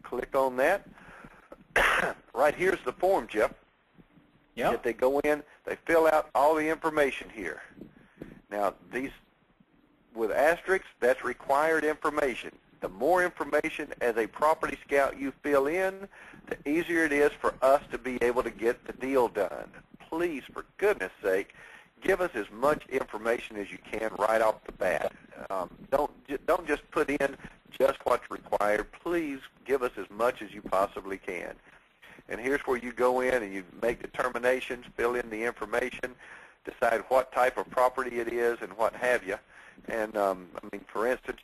Click on that. Right here's the form, Jeff. Yep. That they go in, they fill out all the information here. Now, these with asterisks, that's required information. The more information as a Property Scout you fill in, the easier it is for us to be able to get the deal done. Please, for goodness sake, give us as much information as you can right off the bat. Don't just put in just what's required. Please give us as much as you possibly can. And here's where you go in and you make determinations, fill in the information, decide what type of property it is and what have you. And, I mean, for instance,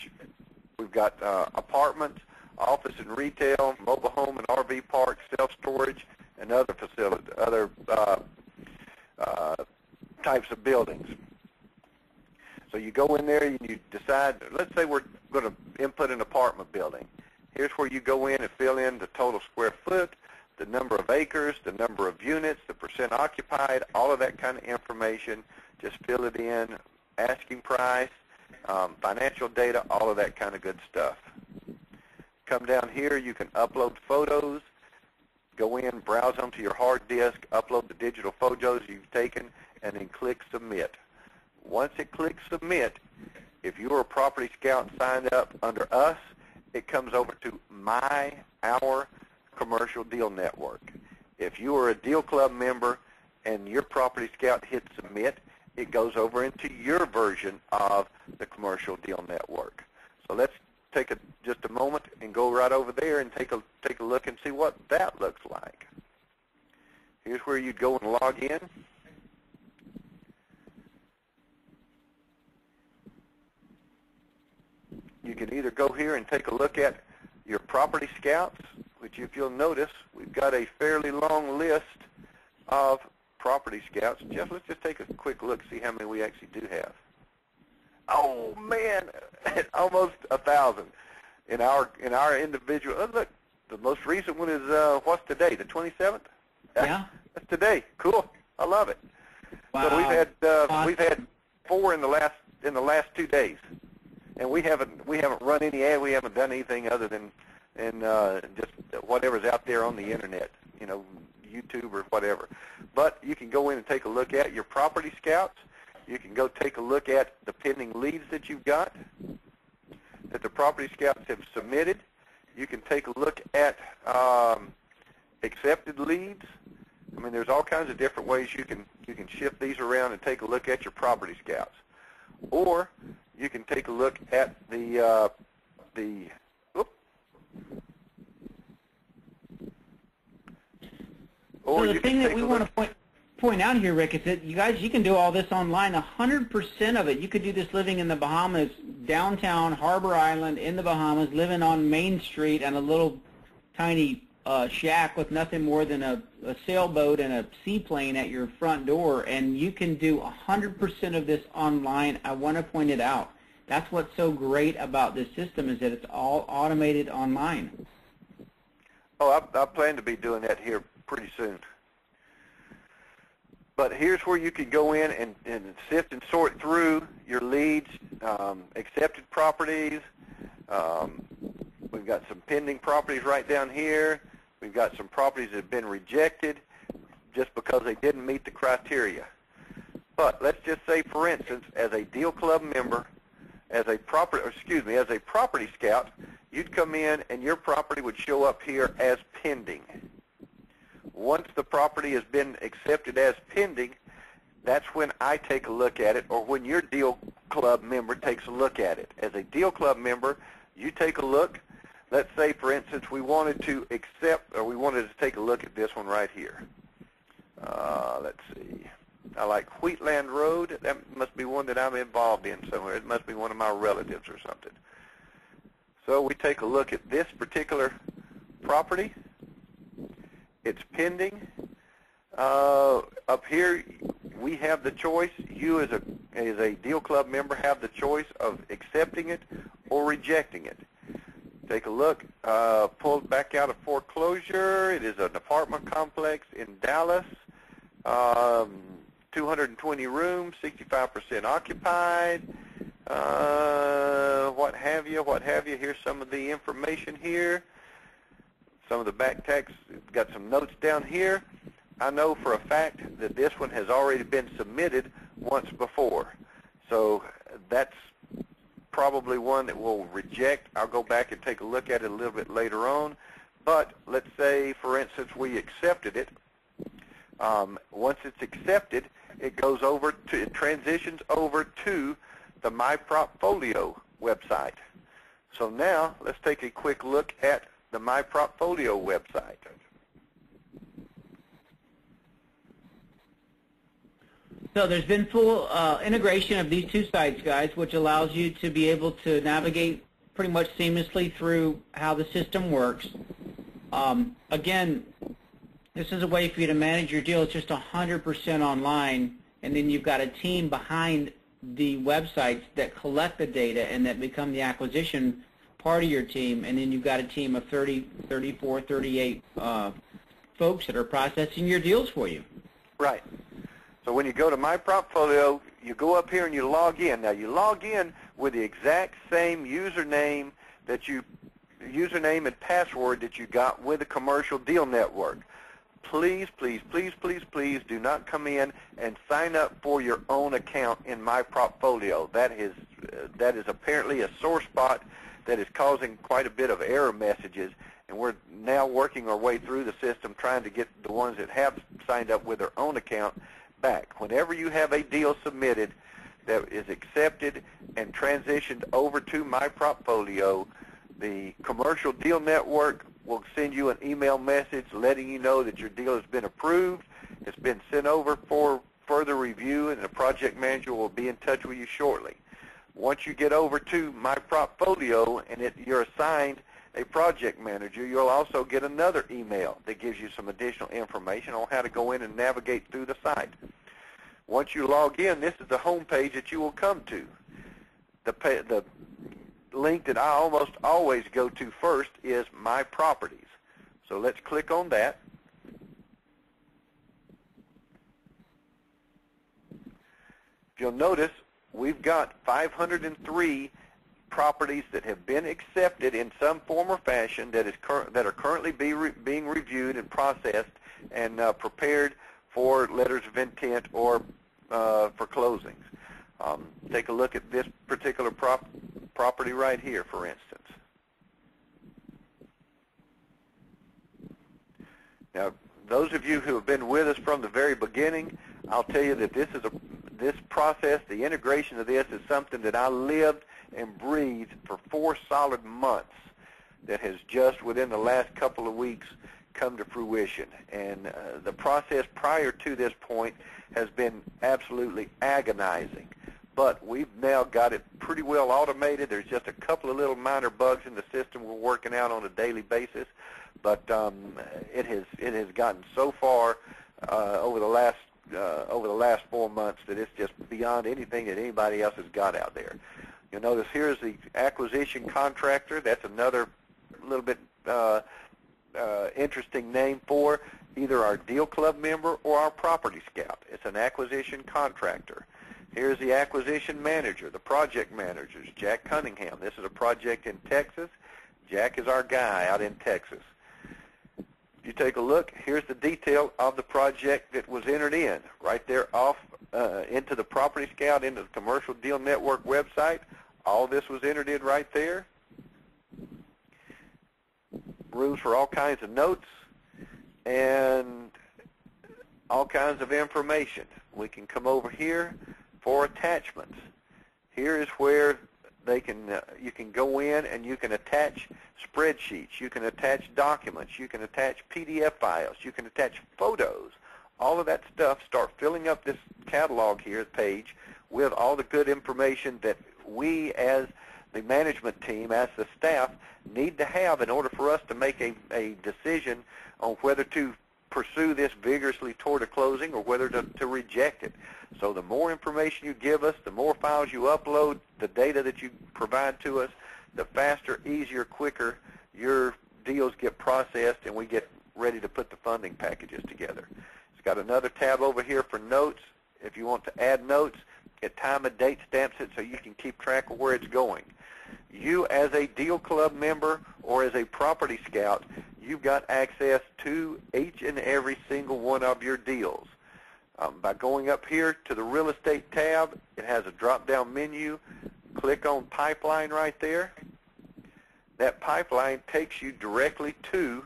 we've got apartments, office and retail, mobile home and RV parks, self-storage, and other facilities, other types of buildings. So you go in there and you decide, let's say we're going to input an apartment building. Here's where you go in and fill in the total square foot, the number of acres, the number of units, the percent occupied, all of that kind of information. Just fill it in, asking price, financial data, all of that kind of good stuff. Come down here, you can upload photos, go in, browse them to your hard disk, upload the digital photos you've taken, and then click Submit. Once it clicks Submit, If you're a Property Scout signed up under us, it comes over to Our Commercial Deal Network. If you are a Deal Club member and your Property Scout hits submit, it goes over into your version of the Commercial Deal Network. So let's take just a moment and go right over there and take a look and see what that looks like. Here's where you'd go and log in. You can either go here and take a look at your Property Scouts, which if you'll notice, we've got a fairly long list of Property Scouts. Jeff, let's just take a quick look, see how many we actually do have. Oh man, almost 1,000 in our individual. Oh, look, the most recent one is what's today? The 27th. Yeah. That's today. Cool. I love it. Wow. So we've had 4 in the last 2 days, and we haven't run any ad. We haven't done anything other than just whatever's out there on the internet, you know, YouTube or whatever. But you can go in and take a look at your Property Scouts. You can go take a look at the pending leads that you've got, that the Property Scouts have submitted. You can take a look at accepted leads. I mean, there's all kinds of different ways you can shift these around and take a look at your Property Scouts. Or you can take a look at the so the thing that we want to point out here, Rick, is that you can do all this online. 100% of it. You could do this living in the Bahamas, downtown Harbor Island in the Bahamas, living on Main Street and a little tiny shack with nothing more than a sailboat and a seaplane at your front door, and you can do 100% of this online. I want to point it out. That's what's so great about this system, is that it's all automated online. Oh, I plan to be doing that here pretty soon. But here's where you can go in and sift and sort through your leads, accepted properties. We've got some pending properties right down here. We've got some properties that have been rejected just because they didn't meet the criteria. But let's just say, for instance, as a Deal Club member, as a Property Scout, you'd come in and your property would show up here as pending. Once the property has been accepted as pending, that's when I take a look at it, or when your Deal Club member takes a look at it. As a Deal Club member, you take a look. Let's say, for instance, we wanted to take a look at this one right here. Let's see. I like Wheatland Road. That must be one that I'm involved in somewhere. It must be one of my relatives or something. So we take a look at this particular property. It's pending. Up here, we have the choice. You as a Deal Club member have the choice of accepting it or rejecting it. Take a look. Pulled back out of foreclosure. It is an apartment complex in Dallas. 220 rooms, 65% occupied. What have you. Here's some of the information here. Some of the back text, got some notes down here. I know for a fact that this one has already been submitted once before. So that's probably one that we'll reject. I'll go back and take a look at it a little bit later on. But let's say, for instance, we accepted it. Once it's accepted, it transitions over to the MyPropfolio website. So now let's take a quick look at the MyPropfolio website. So there's been full integration of these two sites, guys, which allows you to be able to navigate pretty much seamlessly through how the system works. Again, this is a way for you to manage your deal. It's just 100% online, and then you've got a team behind the websites that collect the data and that become the acquisition part of your team, and then you've got a team of 30, 34, 38 folks that are processing your deals for you. Right. So when you go to MyPropfolio, you go up here and you log in. Now you log in with the exact same username and password that you got with the Commercial Deal Network. Please, please, please, please, please do not come in and sign up for your own account in MyPropfolio. That is that is apparently a sore spot that is causing quite a bit of error messages, and we're now working our way through the system trying to get the ones that have signed up with their own account back. Whenever you have a deal submitted that is accepted and transitioned over to MyPropfolio, the commercial deal network will send you an email message letting you know that your deal has been approved. It's been sent over for further review, and the project manager will be in touch with you shortly. Once you get over to MyPropfolio and you're assigned a project manager, you'll also get another email that gives you some additional information on how to go in and navigate through the site. Once you log in, this is the home page that you will come to. The link that I almost always go to first is My Properties. So let's click on that. You'll notice we've got 503 properties that have been accepted in some form or fashion that are currently being reviewed and processed and prepared for letters of intent or for closings. Take a look at this particular property right here, for instance. Now, those of you who have been with us from the very beginning, I'll tell you that this process, the integration of this, is something that I lived and breathed for 4 solid months that has just within the last couple of weeks come to fruition. And the process prior to this point has been absolutely agonizing. But we've now got it pretty well automated. There's just a couple of little minor bugs in the system we're working out on a daily basis. But it has gotten so far over the last 4 months that it's just beyond anything that anybody else has got out there. You'll notice here's the acquisition contractor. That's another little bit interesting name for either our deal club member or our property scout. It's an acquisition contractor. Here's the acquisition manager, the project managers, Jack Cunningham. This is a project in Texas. Jack is our guy out in Texas. If you take a look, here's the detail of the project that was entered in right there off into the Property Scout, into the Commercial Deal Network website. All this was entered in right there. Rooms for all kinds of notes and all kinds of information. We can come over here for attachments. Here is where they can you can go in and you can attach spreadsheets, you can attach documents, you can attach PDF files, you can attach photos. All of that stuff, start filling up this catalog here page with all the good information that we as the management team, as the staff, need to have in order for us to make a decision on whether to pursue this vigorously toward a closing or whether to reject it. So the more information you give us, the more files you upload, the data that you provide to us, the faster, easier, quicker your deals get processed and we get ready to put the funding packages together. It's got another tab over here for notes. If you want to add notes, it time and date stamps it so you can keep track of where it's going. You as a deal club member or as a property scout, you've got access to each and every single one of your deals. By going up here to the real estate tab, it has a drop-down menu. Click on pipeline right there. That pipeline takes you directly to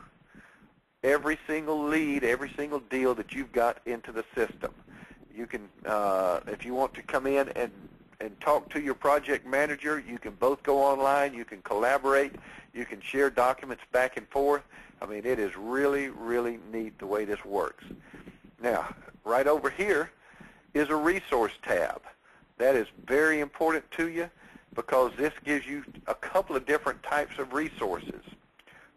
every single lead, every single deal that you've got into the system. You can, if you want to come in and talk to your project manager, you can both go online, you can collaborate, you can share documents back and forth. I mean, it is really, really neat the way this works. Now, right over here is a resource tab. That is very important to you because this gives you a couple of different types of resources.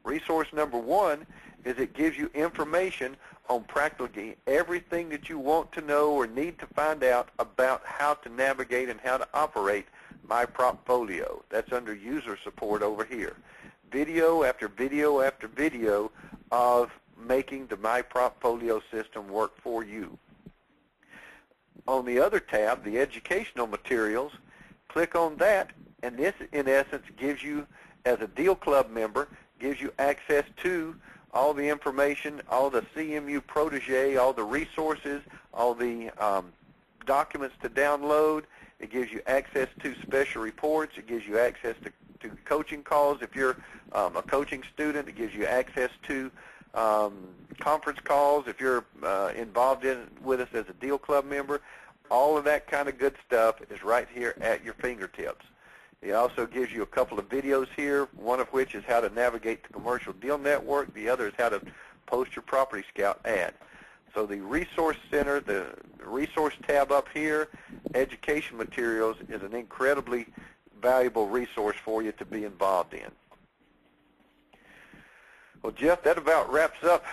Resource number one is it gives you information on practically everything that you want to know or need to find out about how to navigate and how to operate MyPropfolio. That's under user support over here. Video after video after video of making the MyPropfolio system work for you. On the other tab, the educational materials, click on that, and this in essence gives you, as a deal club member, gives you access to all the information, all the CMU protege, all the resources, all the documents to download. It gives you access to special reports. It gives you access to coaching calls. If you're a coaching student, it gives you access to conference calls. If you're involved with us as a Deal Club member, all of that kind of good stuff is right here at your fingertips. It also gives you a couple of videos here, one of which is how to navigate the Commercial Deal Network. The other is how to post your Property Scout ad. So the Resource Center, the Resource tab up here, Education Materials, is an incredibly valuable resource for you to be involved in. Well, Jeff, that about wraps up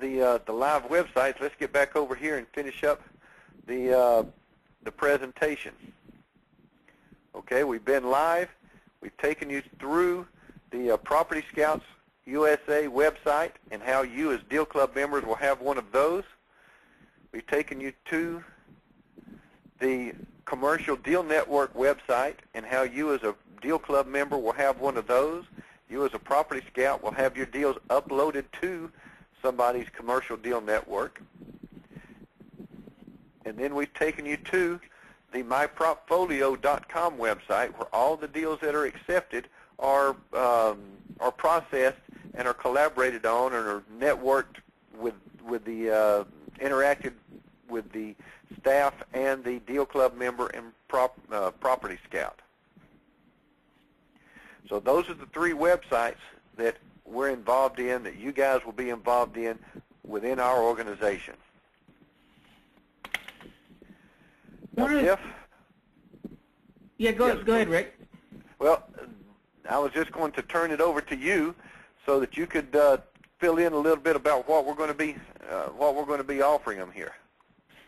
the live websites. Let's get back over here and finish up the presentation. Okay, we've been live. We've taken you through the Property Scouts USA website and how you as Deal Club members will have one of those. We've taken you to the Commercial Deal Network website and how you as a Deal Club member will have one of those. You as a Property Scout will have your deals uploaded to somebody's Commercial Deal Network. And then we've taken you to the mypropfolio.com website where all the deals that are accepted are processed and are collaborated on and are networked with the interacted with the staff and the Deal Club member and Property Scout. So those are the three websites that we're involved in, that you guys will be involved in within our organization. Now, Jeff? Yeah, go ahead, Rick. Well, I was just going to turn it over to you so that you could fill in a little bit about what we're going to be offering them here.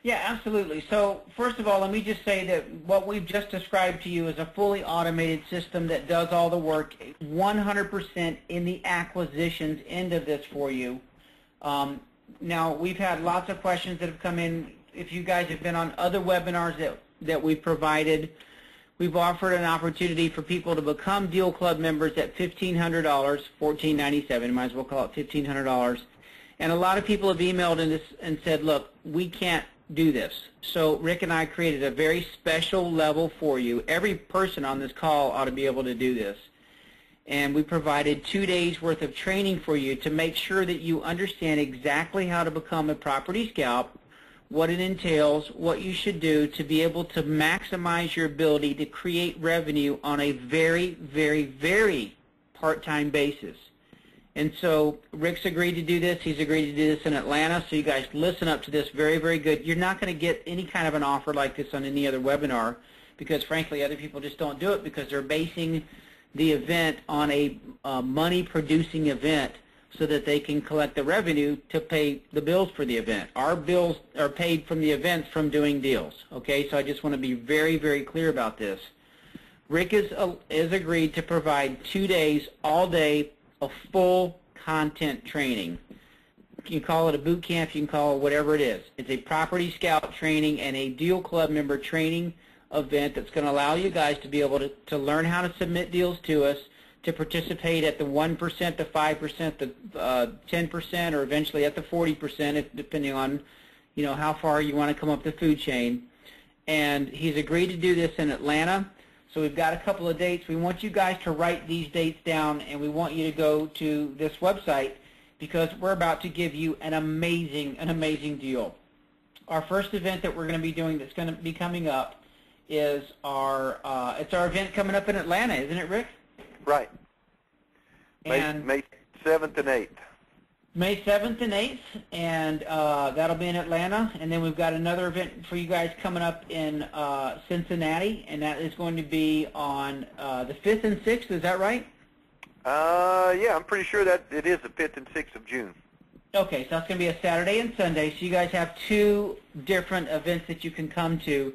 Yeah, absolutely. So first of all, let me just say that what we've just described to you is a fully automated system that does all the work 100% in the acquisitions end of this for you. Now, we've had lots of questions that have come in. If you guys have been on other webinars that we've provided, we've offered an opportunity for people to become Deal Club members at $1,500, $1,497, might as well call it $1,500. And a lot of people have emailed in this and said, look, we can't do this. So Rick and I created a very special level for you. Every person on this call ought to be able to do this. And we provided 2 days worth of training for you to make sure that you understand exactly how to become a Property Scout, what it entails, what you should do to be able to maximize your ability to create revenue on a very, very, very part-time basis. And so Rick's agreed to do this. He's agreed to do this in Atlanta. So you guys listen up to this. Very, very good. You're not going to get any kind of an offer like this on any other webinar because, frankly, other people just don't do it because they're basing the event on a money-producing event so that they can collect the revenue to pay the bills for the event. Our bills are paid from the events from doing deals. Okay, so I just want to be very, very clear about this. Rick is agreed to provide 2 days, all day, of full content training. You can call it a boot camp, you can call it whatever it is. It's a Property Scout training and a Deal Club member training event that's going to allow you guys to be able to learn how to submit deals to us, to participate at the 1%, the 5%, the 10%, or eventually at the 40%, depending on how far you want to come up the food chain. And he's agreed to do this in Atlanta. So we've got a couple of dates. We want you guys to write these dates down, and we want you to go to this website because we're about to give you an amazing deal. Our first event that we're going to be doing that's going to be coming up is it's our event coming up in Atlanta, isn't it, Rick? Right. And May 7th and 8th. May 7th and 8th, and that'll be in Atlanta. And then we've got another event for you guys coming up in Cincinnati, and that is going to be on the 5th and 6th. Is that right? Yeah, I'm pretty sure that it is the 5th and 6th of June. Okay, so that's going to be a Saturday and Sunday. So you guys have 2 different events that you can come to.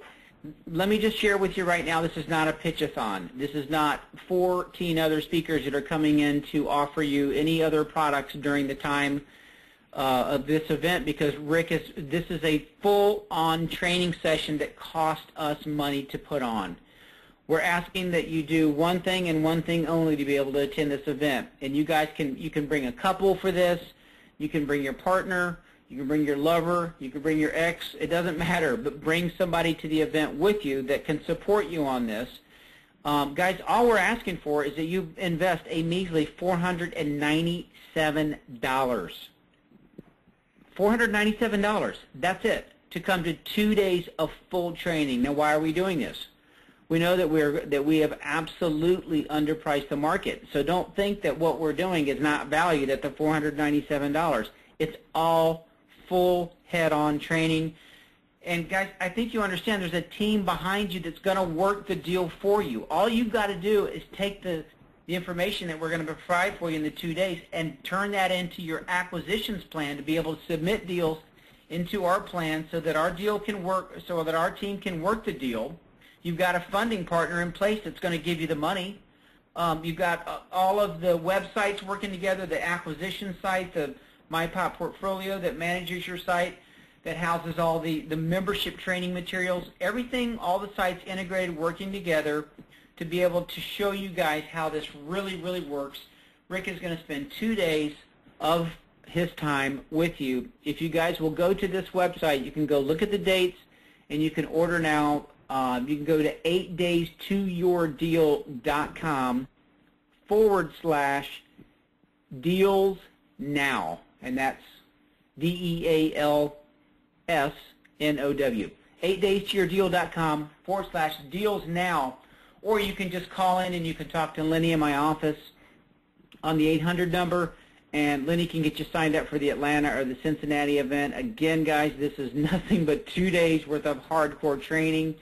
Let me just share with you right now, this is not a pitch-a-thon. This is not 14 other speakers that are coming in to offer you any other products during the time of this event because this is a full-on training session that cost us money to put on. We're asking that you do one thing and one thing only to be able to attend this event. And you guys you can bring a couple for this, you can bring your partner, You can bring your lover. You can bring your ex. It doesn't matter, but bring somebody to the event with you that can support you on this. Guys, all we're asking for is that you invest a measly $497. $497. That's it, to come to 2 days of full training. Now, why are we doing this? We know that we have absolutely underpriced the market. So don't think that what we're doing is not valued at the $497. It's all full head-on training. And guys, I think you understand there's a team behind you that's going to work the deal for you. All you've got to do is take the information that we're going to provide for you in the 2 days and turn that into your acquisitions plan to be able to submit deals into our plan so that our deal can work, so that our team can work the deal. You've got a funding partner in place that's going to give you the money. You've got all of the websites working together, the acquisition site, the MyPop portfolio that manages your site, that houses all the membership training materials, everything, all the sites integrated, working together to be able to show you guys how this really, really works. Rick is going to spend 2 days of his time with you. If you guys will go to this website, you can go look at the dates, and you can order now. You can go to 8days2yourdeal.com/deals now, and that's DEALSNOW. 8days2yourdeal.com/deals now. Or you can just call in and you can talk to Lenny in my office on the 800 number, and Lenny can get you signed up for the Atlanta or the Cincinnati event. Again, guys, this is nothing but 2 days worth of hardcore training.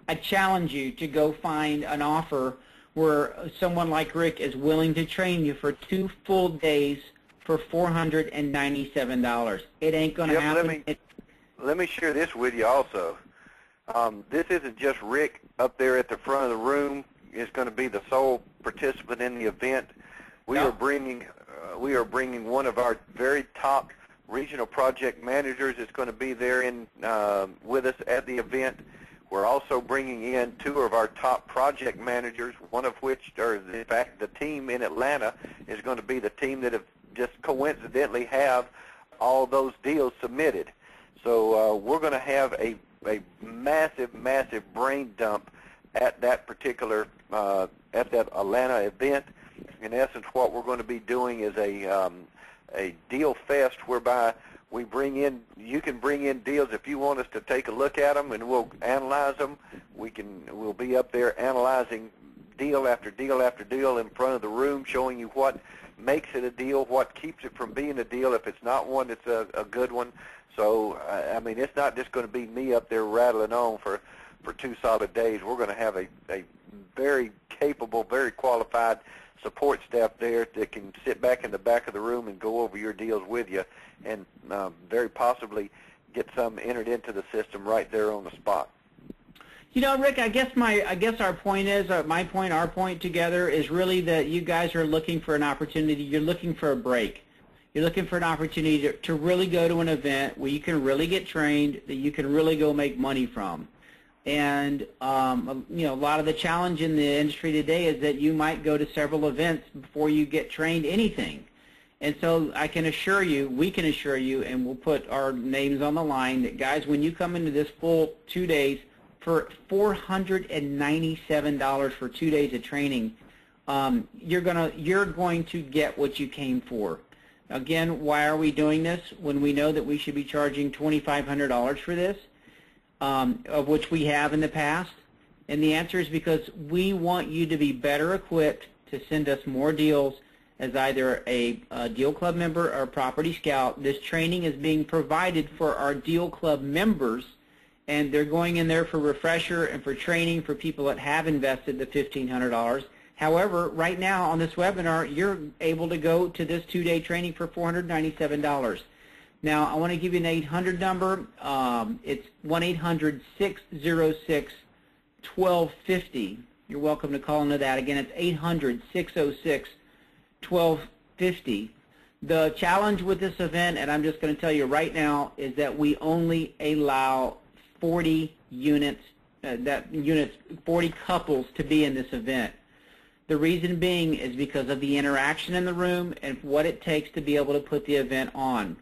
I challenge you to go find an offer where someone like Rick is willing to train you for 2 full days for $497. It ain't going to happen. Let me share this with you also. This isn't just Rick up there at the front of the room is going to be the sole participant in the event. We are bringing one of our very top regional project managers is going to be there with us at the event. We're also bringing in 2 of our top project managers, one of which, or in fact, the team in Atlanta is going to be the team that have just coincidentally have all those deals submitted. So we're going to have a massive, massive brain dump at that particular, at that Atlanta event. In essence, what we're going to be doing is a deal fest whereby we bring in, you can bring in deals if you want us to take a look at them, and we'll analyze them. We'll be up there analyzing deal after deal after deal in front of the room, showing you what makes it a deal, what keeps it from being a deal if it's not one that's a good one. So, I mean, it's not just going to be me up there rattling on for 2 solid days. We're going to have a very capable, very qualified support staff there that can sit back in the back of the room and go over your deals with you, and very possibly get some entered into the system right there on the spot. You know, Rick, I guess our point is, our point together is really that you guys are looking for an opportunity. You're looking for a break. You're looking for an opportunity to really go to an event where you can really get trained, that you can really go make money from. And you know, a lot of the challenge in the industry today is that you might go to several events before you get trained anything. And so I can assure you, we can assure you, and we'll put our names on the line, that guys, when you come into this full 2 days for $497 for 2 days of training, you're going to get what you came for. Again, why are we doing this when we know that we should be charging $2,500 for this, of which we have in the past? And the answer is because we want you to be better equipped to send us more deals as either a Deal Club member or a Property Scout. This training is being provided for our Deal Club members, and they're going in there for refresher and for training for people that have invested the $1,500. However, right now on this webinar, you're able to go to this 2-day training for $497. Now, I want to give you an 800 number. It's 1-800-606-1250. You're welcome to call into that. Again, it's 800-606-1250. The challenge with this event, and I'm just going to tell you right now, is that we only allow 40 units, 40 couples to be in this event. The reason being is because of the interaction in the room and what it takes to be able to put the event on.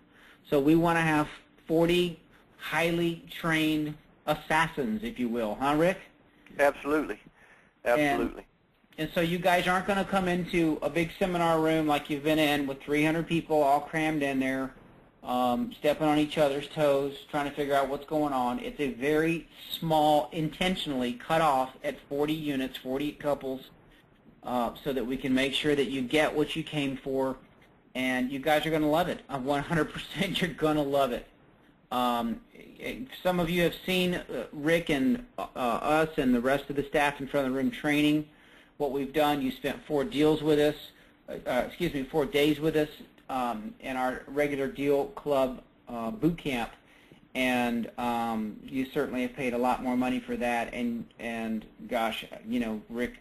So we want to have 40 highly trained assassins, if you will, huh, Rick? Absolutely. Absolutely. And so you guys aren't going to come into a big seminar room like you've been in with 300 people all crammed in there, stepping on each other's toes, trying to figure out what's going on. It's a very small, intentionally cut off at 40 units, 40 couples, so that we can make sure that you get what you came for, and you guys are going to love it. 100% you're going to love it. Some of you have seen Rick and us and the rest of the staff in front of the room training. What we've done, you spent 4 days with us in our regular Deal Club boot camp, and you certainly have paid a lot more money for that. And gosh, you know, Rick,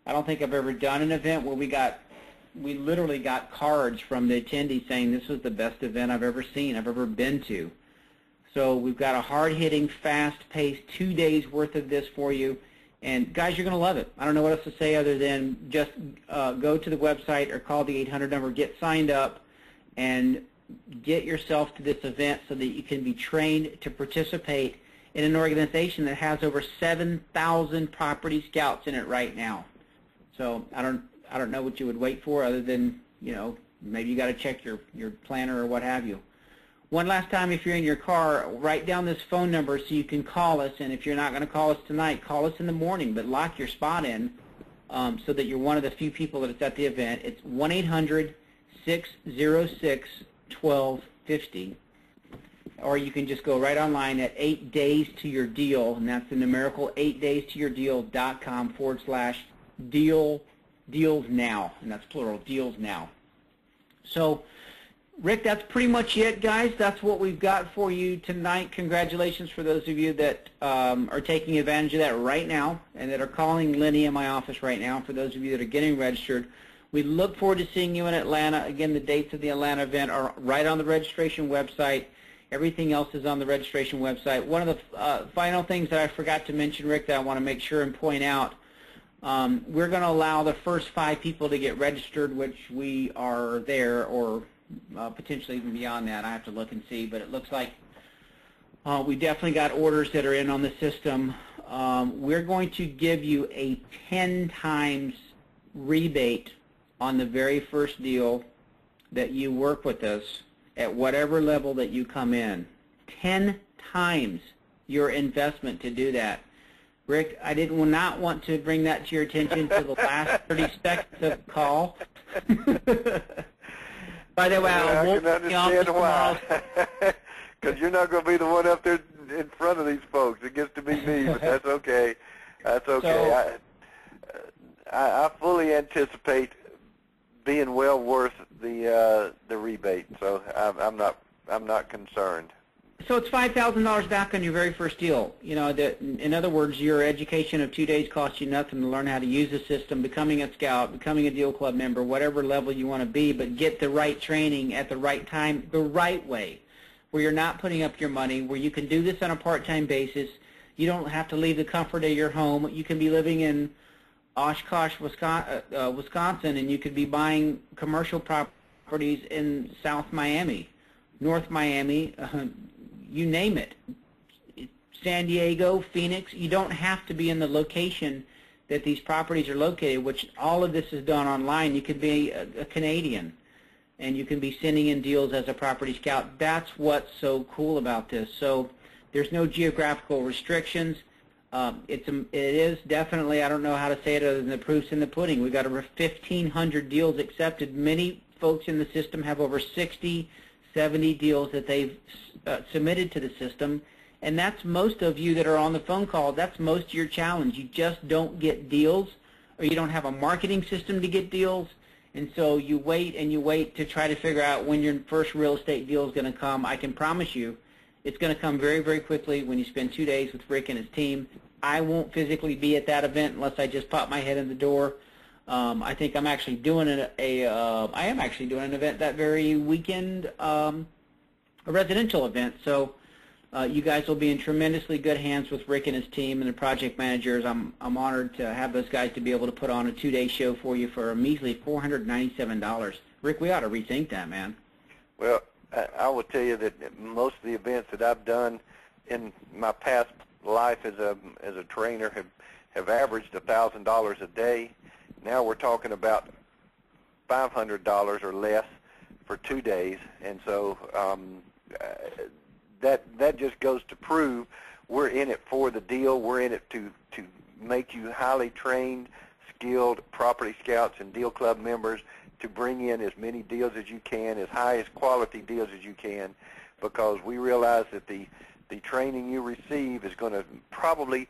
I don't think I've ever done an event where we literally got cards from the attendees saying this was the best event I've ever seen, I've ever been to. So we've got a hard-hitting, fast-paced 2 days worth of this for you. And guys, you're going to love it. I don't know what else to say other than just go to the website or call the 800 number, get signed up, and get yourself to this event so that you can be trained to participate in an organization that has over 7,000 property scouts in it right now. So I don't know what you would wait for other than, you know, maybe you got to check your planner or what have you. One last time, if you're in your car, write down this phone number so you can call us. And if you're not going to call us tonight, call us in the morning, but lock your spot in so that you're one of the few people that's at the event. It's 1-800-606-1250. Or you can just go right online at 8daystoyourdeal, and that's the numerical 8daystoyourdeal.com/deals now, and that's plural, deals now. So, Rick, that's pretty much it, guys. That's what we've got for you tonight. Congratulations for those of you that are taking advantage of that right now and that are calling Lenny in my office right now. For those of you that are getting registered, we look forward to seeing you in Atlanta. Again, the dates of the Atlanta event are right on the registration website. Everything else is on the registration website. One of the final things that I forgot to mention, Rick, that I want to make sure and point out, we're going to allow the first 5 people to get registered, which we are there, or potentially even beyond that. I have to look and see, but it looks like we definitely got orders that are in on the system. We're going to give you a 10 times rebate on the very first deal that you work with us at whatever level that you come in. 10 times your investment to do that. Rick, I did not want to bring that to your attention for the last 30 seconds of the call. By the way, I won't can be in the office understand tomorrow. why. Because you're not going to be the one up there in front of these folks. It gets to be me, but that's okay. That's okay. So, I fully anticipate being well worth the rebate. So I'm not concerned. So it's $5,000 back on your very first deal. You know, in other words, your education of 2 days costs you nothing to learn how to use the system, becoming a scout, becoming a Deal Club member, whatever level you want to be, but get the right training at the right time, the right way, where you're not putting up your money, where you can do this on a part-time basis. You don't have to leave the comfort of your home. You can be living in Oshkosh, Wisconsin, and you could be buying commercial properties in South Miami, North Miami, you name it, San Diego, Phoenix. You don't have to be in the location that these properties are located, which all of this is done online. You could be a Canadian, and you can be sending in deals as a property scout. That's what's so cool about this. So there's no geographical restrictions. It is definitely, I don't know how to say it other than the proof's in the pudding. We've got over 1,500 deals accepted. Many folks in the system have over 60, 70 deals that they've submitted to the system, and that's most of you that are on the phone call. That's most of your challenge. You just don't get deals, or you don't have a marketing system to get deals, and so you wait and you wait to try to figure out when your first real estate deal is going to come. I can promise you it's going to come very, very quickly when you spend 2 days with Rick and his team. I won't physically be at that event unless I just pop my head in the door. I think I'm actually doing I am actually doing an event that very weekend, a residential event. So you guys will be in tremendously good hands with Rick and his team and the project managers. I'm honored to have those guys to be able to put on a 2-day show for you for a measly $497. Rick, we ought to rethink that, man. Well, I will tell you that most of the events that I've done in my past life as a trainer have averaged $1,000 a day. Now we're talking about $500 or less for 2 days, and so that just goes to prove we're in it for the deal. We're in it to make you highly trained, skilled property scouts and deal club members, to bring in as many deals as you can, as high as quality deals as you can, because we realize that the training you receive is going to probably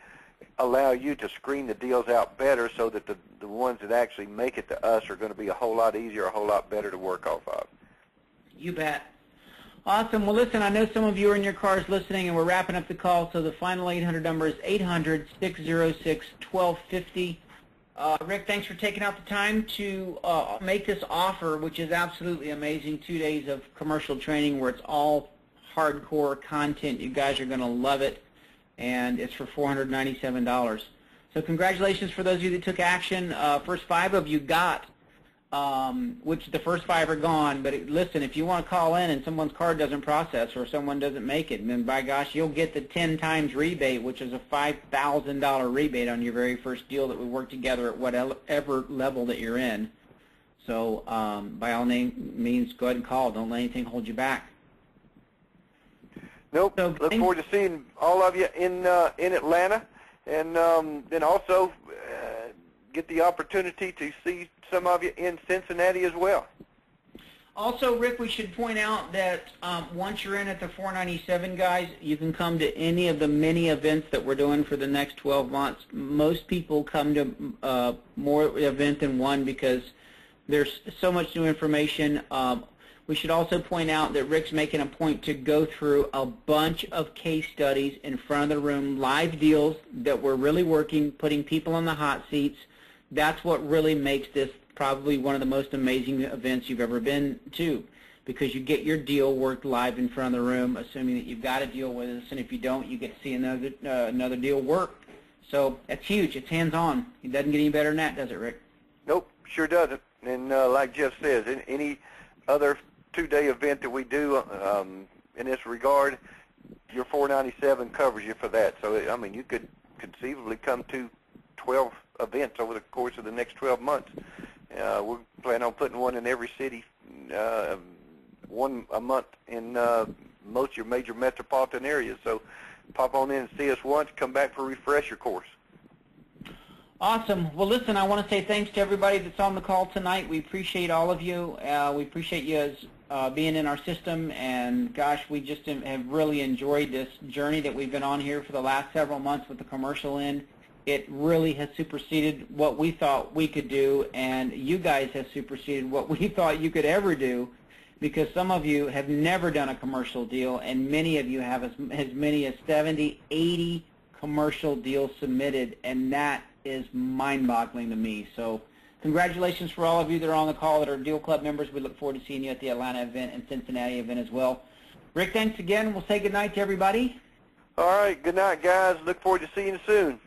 allow you to screen the deals out better, so that the ones that actually make it to us are going to be a whole lot easier, a whole lot better to work off of. You bet. Awesome. Well, listen, I know some of you are in your cars listening, and we're wrapping up the call, so the final 800 number is 800-606-1250. Rick, thanks for taking out the time to make this offer, which is absolutely amazing. 2 days of commercial training where it's all hardcore content. You guys are going to love it, and it's for $497. So congratulations for those of you that took action. First 5 of you got, which the first 5 are gone. But listen, if you want to call in and someone's card doesn't process or someone doesn't make it, then by gosh, you'll get the 10 times rebate, which is a $5,000 rebate on your very first deal that we work together at whatever level that you're in. So by all means, go ahead and call. Don't let anything hold you back. Nope. So, look forward to seeing all of you in Atlanta, and then also get the opportunity to see some of you in Cincinnati as well. Also, Rick, we should point out that once you're in at the 497, guys, you can come to any of the many events that we're doing for the next 12 months. Most people come to more event than one because there's so much new information. We should also point out that Rick's making a point to go through a bunch of case studies in front of the room, live deals that we're really working, putting people on the hot seats. That's what really makes this probably one of the most amazing events you've ever been to, because you get your deal worked live in front of the room, assuming that you've got a deal with us, and if you don't, you get to see another deal work. So that's huge. It's hands-on. It doesn't get any better than that, does it, Rick? Nope, sure doesn't. And like Jeff says, any other 2-day event that we do in this regard, your 497 covers you for that. So, I mean, you could conceivably come to 12 events over the course of the next 12 months. We're planning on putting one in every city, one a month in most of your major metropolitan areas. So pop on in and see us once, come back for a refresher course. Awesome. Well, listen, I want to say thanks to everybody that's on the call tonight. We appreciate all of you. We appreciate you as being in our system, and gosh, we just have really enjoyed this journey that we've been on here for the last several months with the commercial end. It really has superseded what we thought we could do, and you guys have superseded what we thought you could ever do, because some of you have never done a commercial deal, and many of you have as many as 70, 80 commercial deals submitted, and that is mind-boggling to me. So congratulations for all of you that are on the call that are Deal Club members. We look forward to seeing you at the Atlanta event and Cincinnati event as well. Rick, thanks again. We'll say good night to everybody. All right. Good night, guys. Look forward to seeing you soon.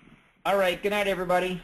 All right. Good night, everybody.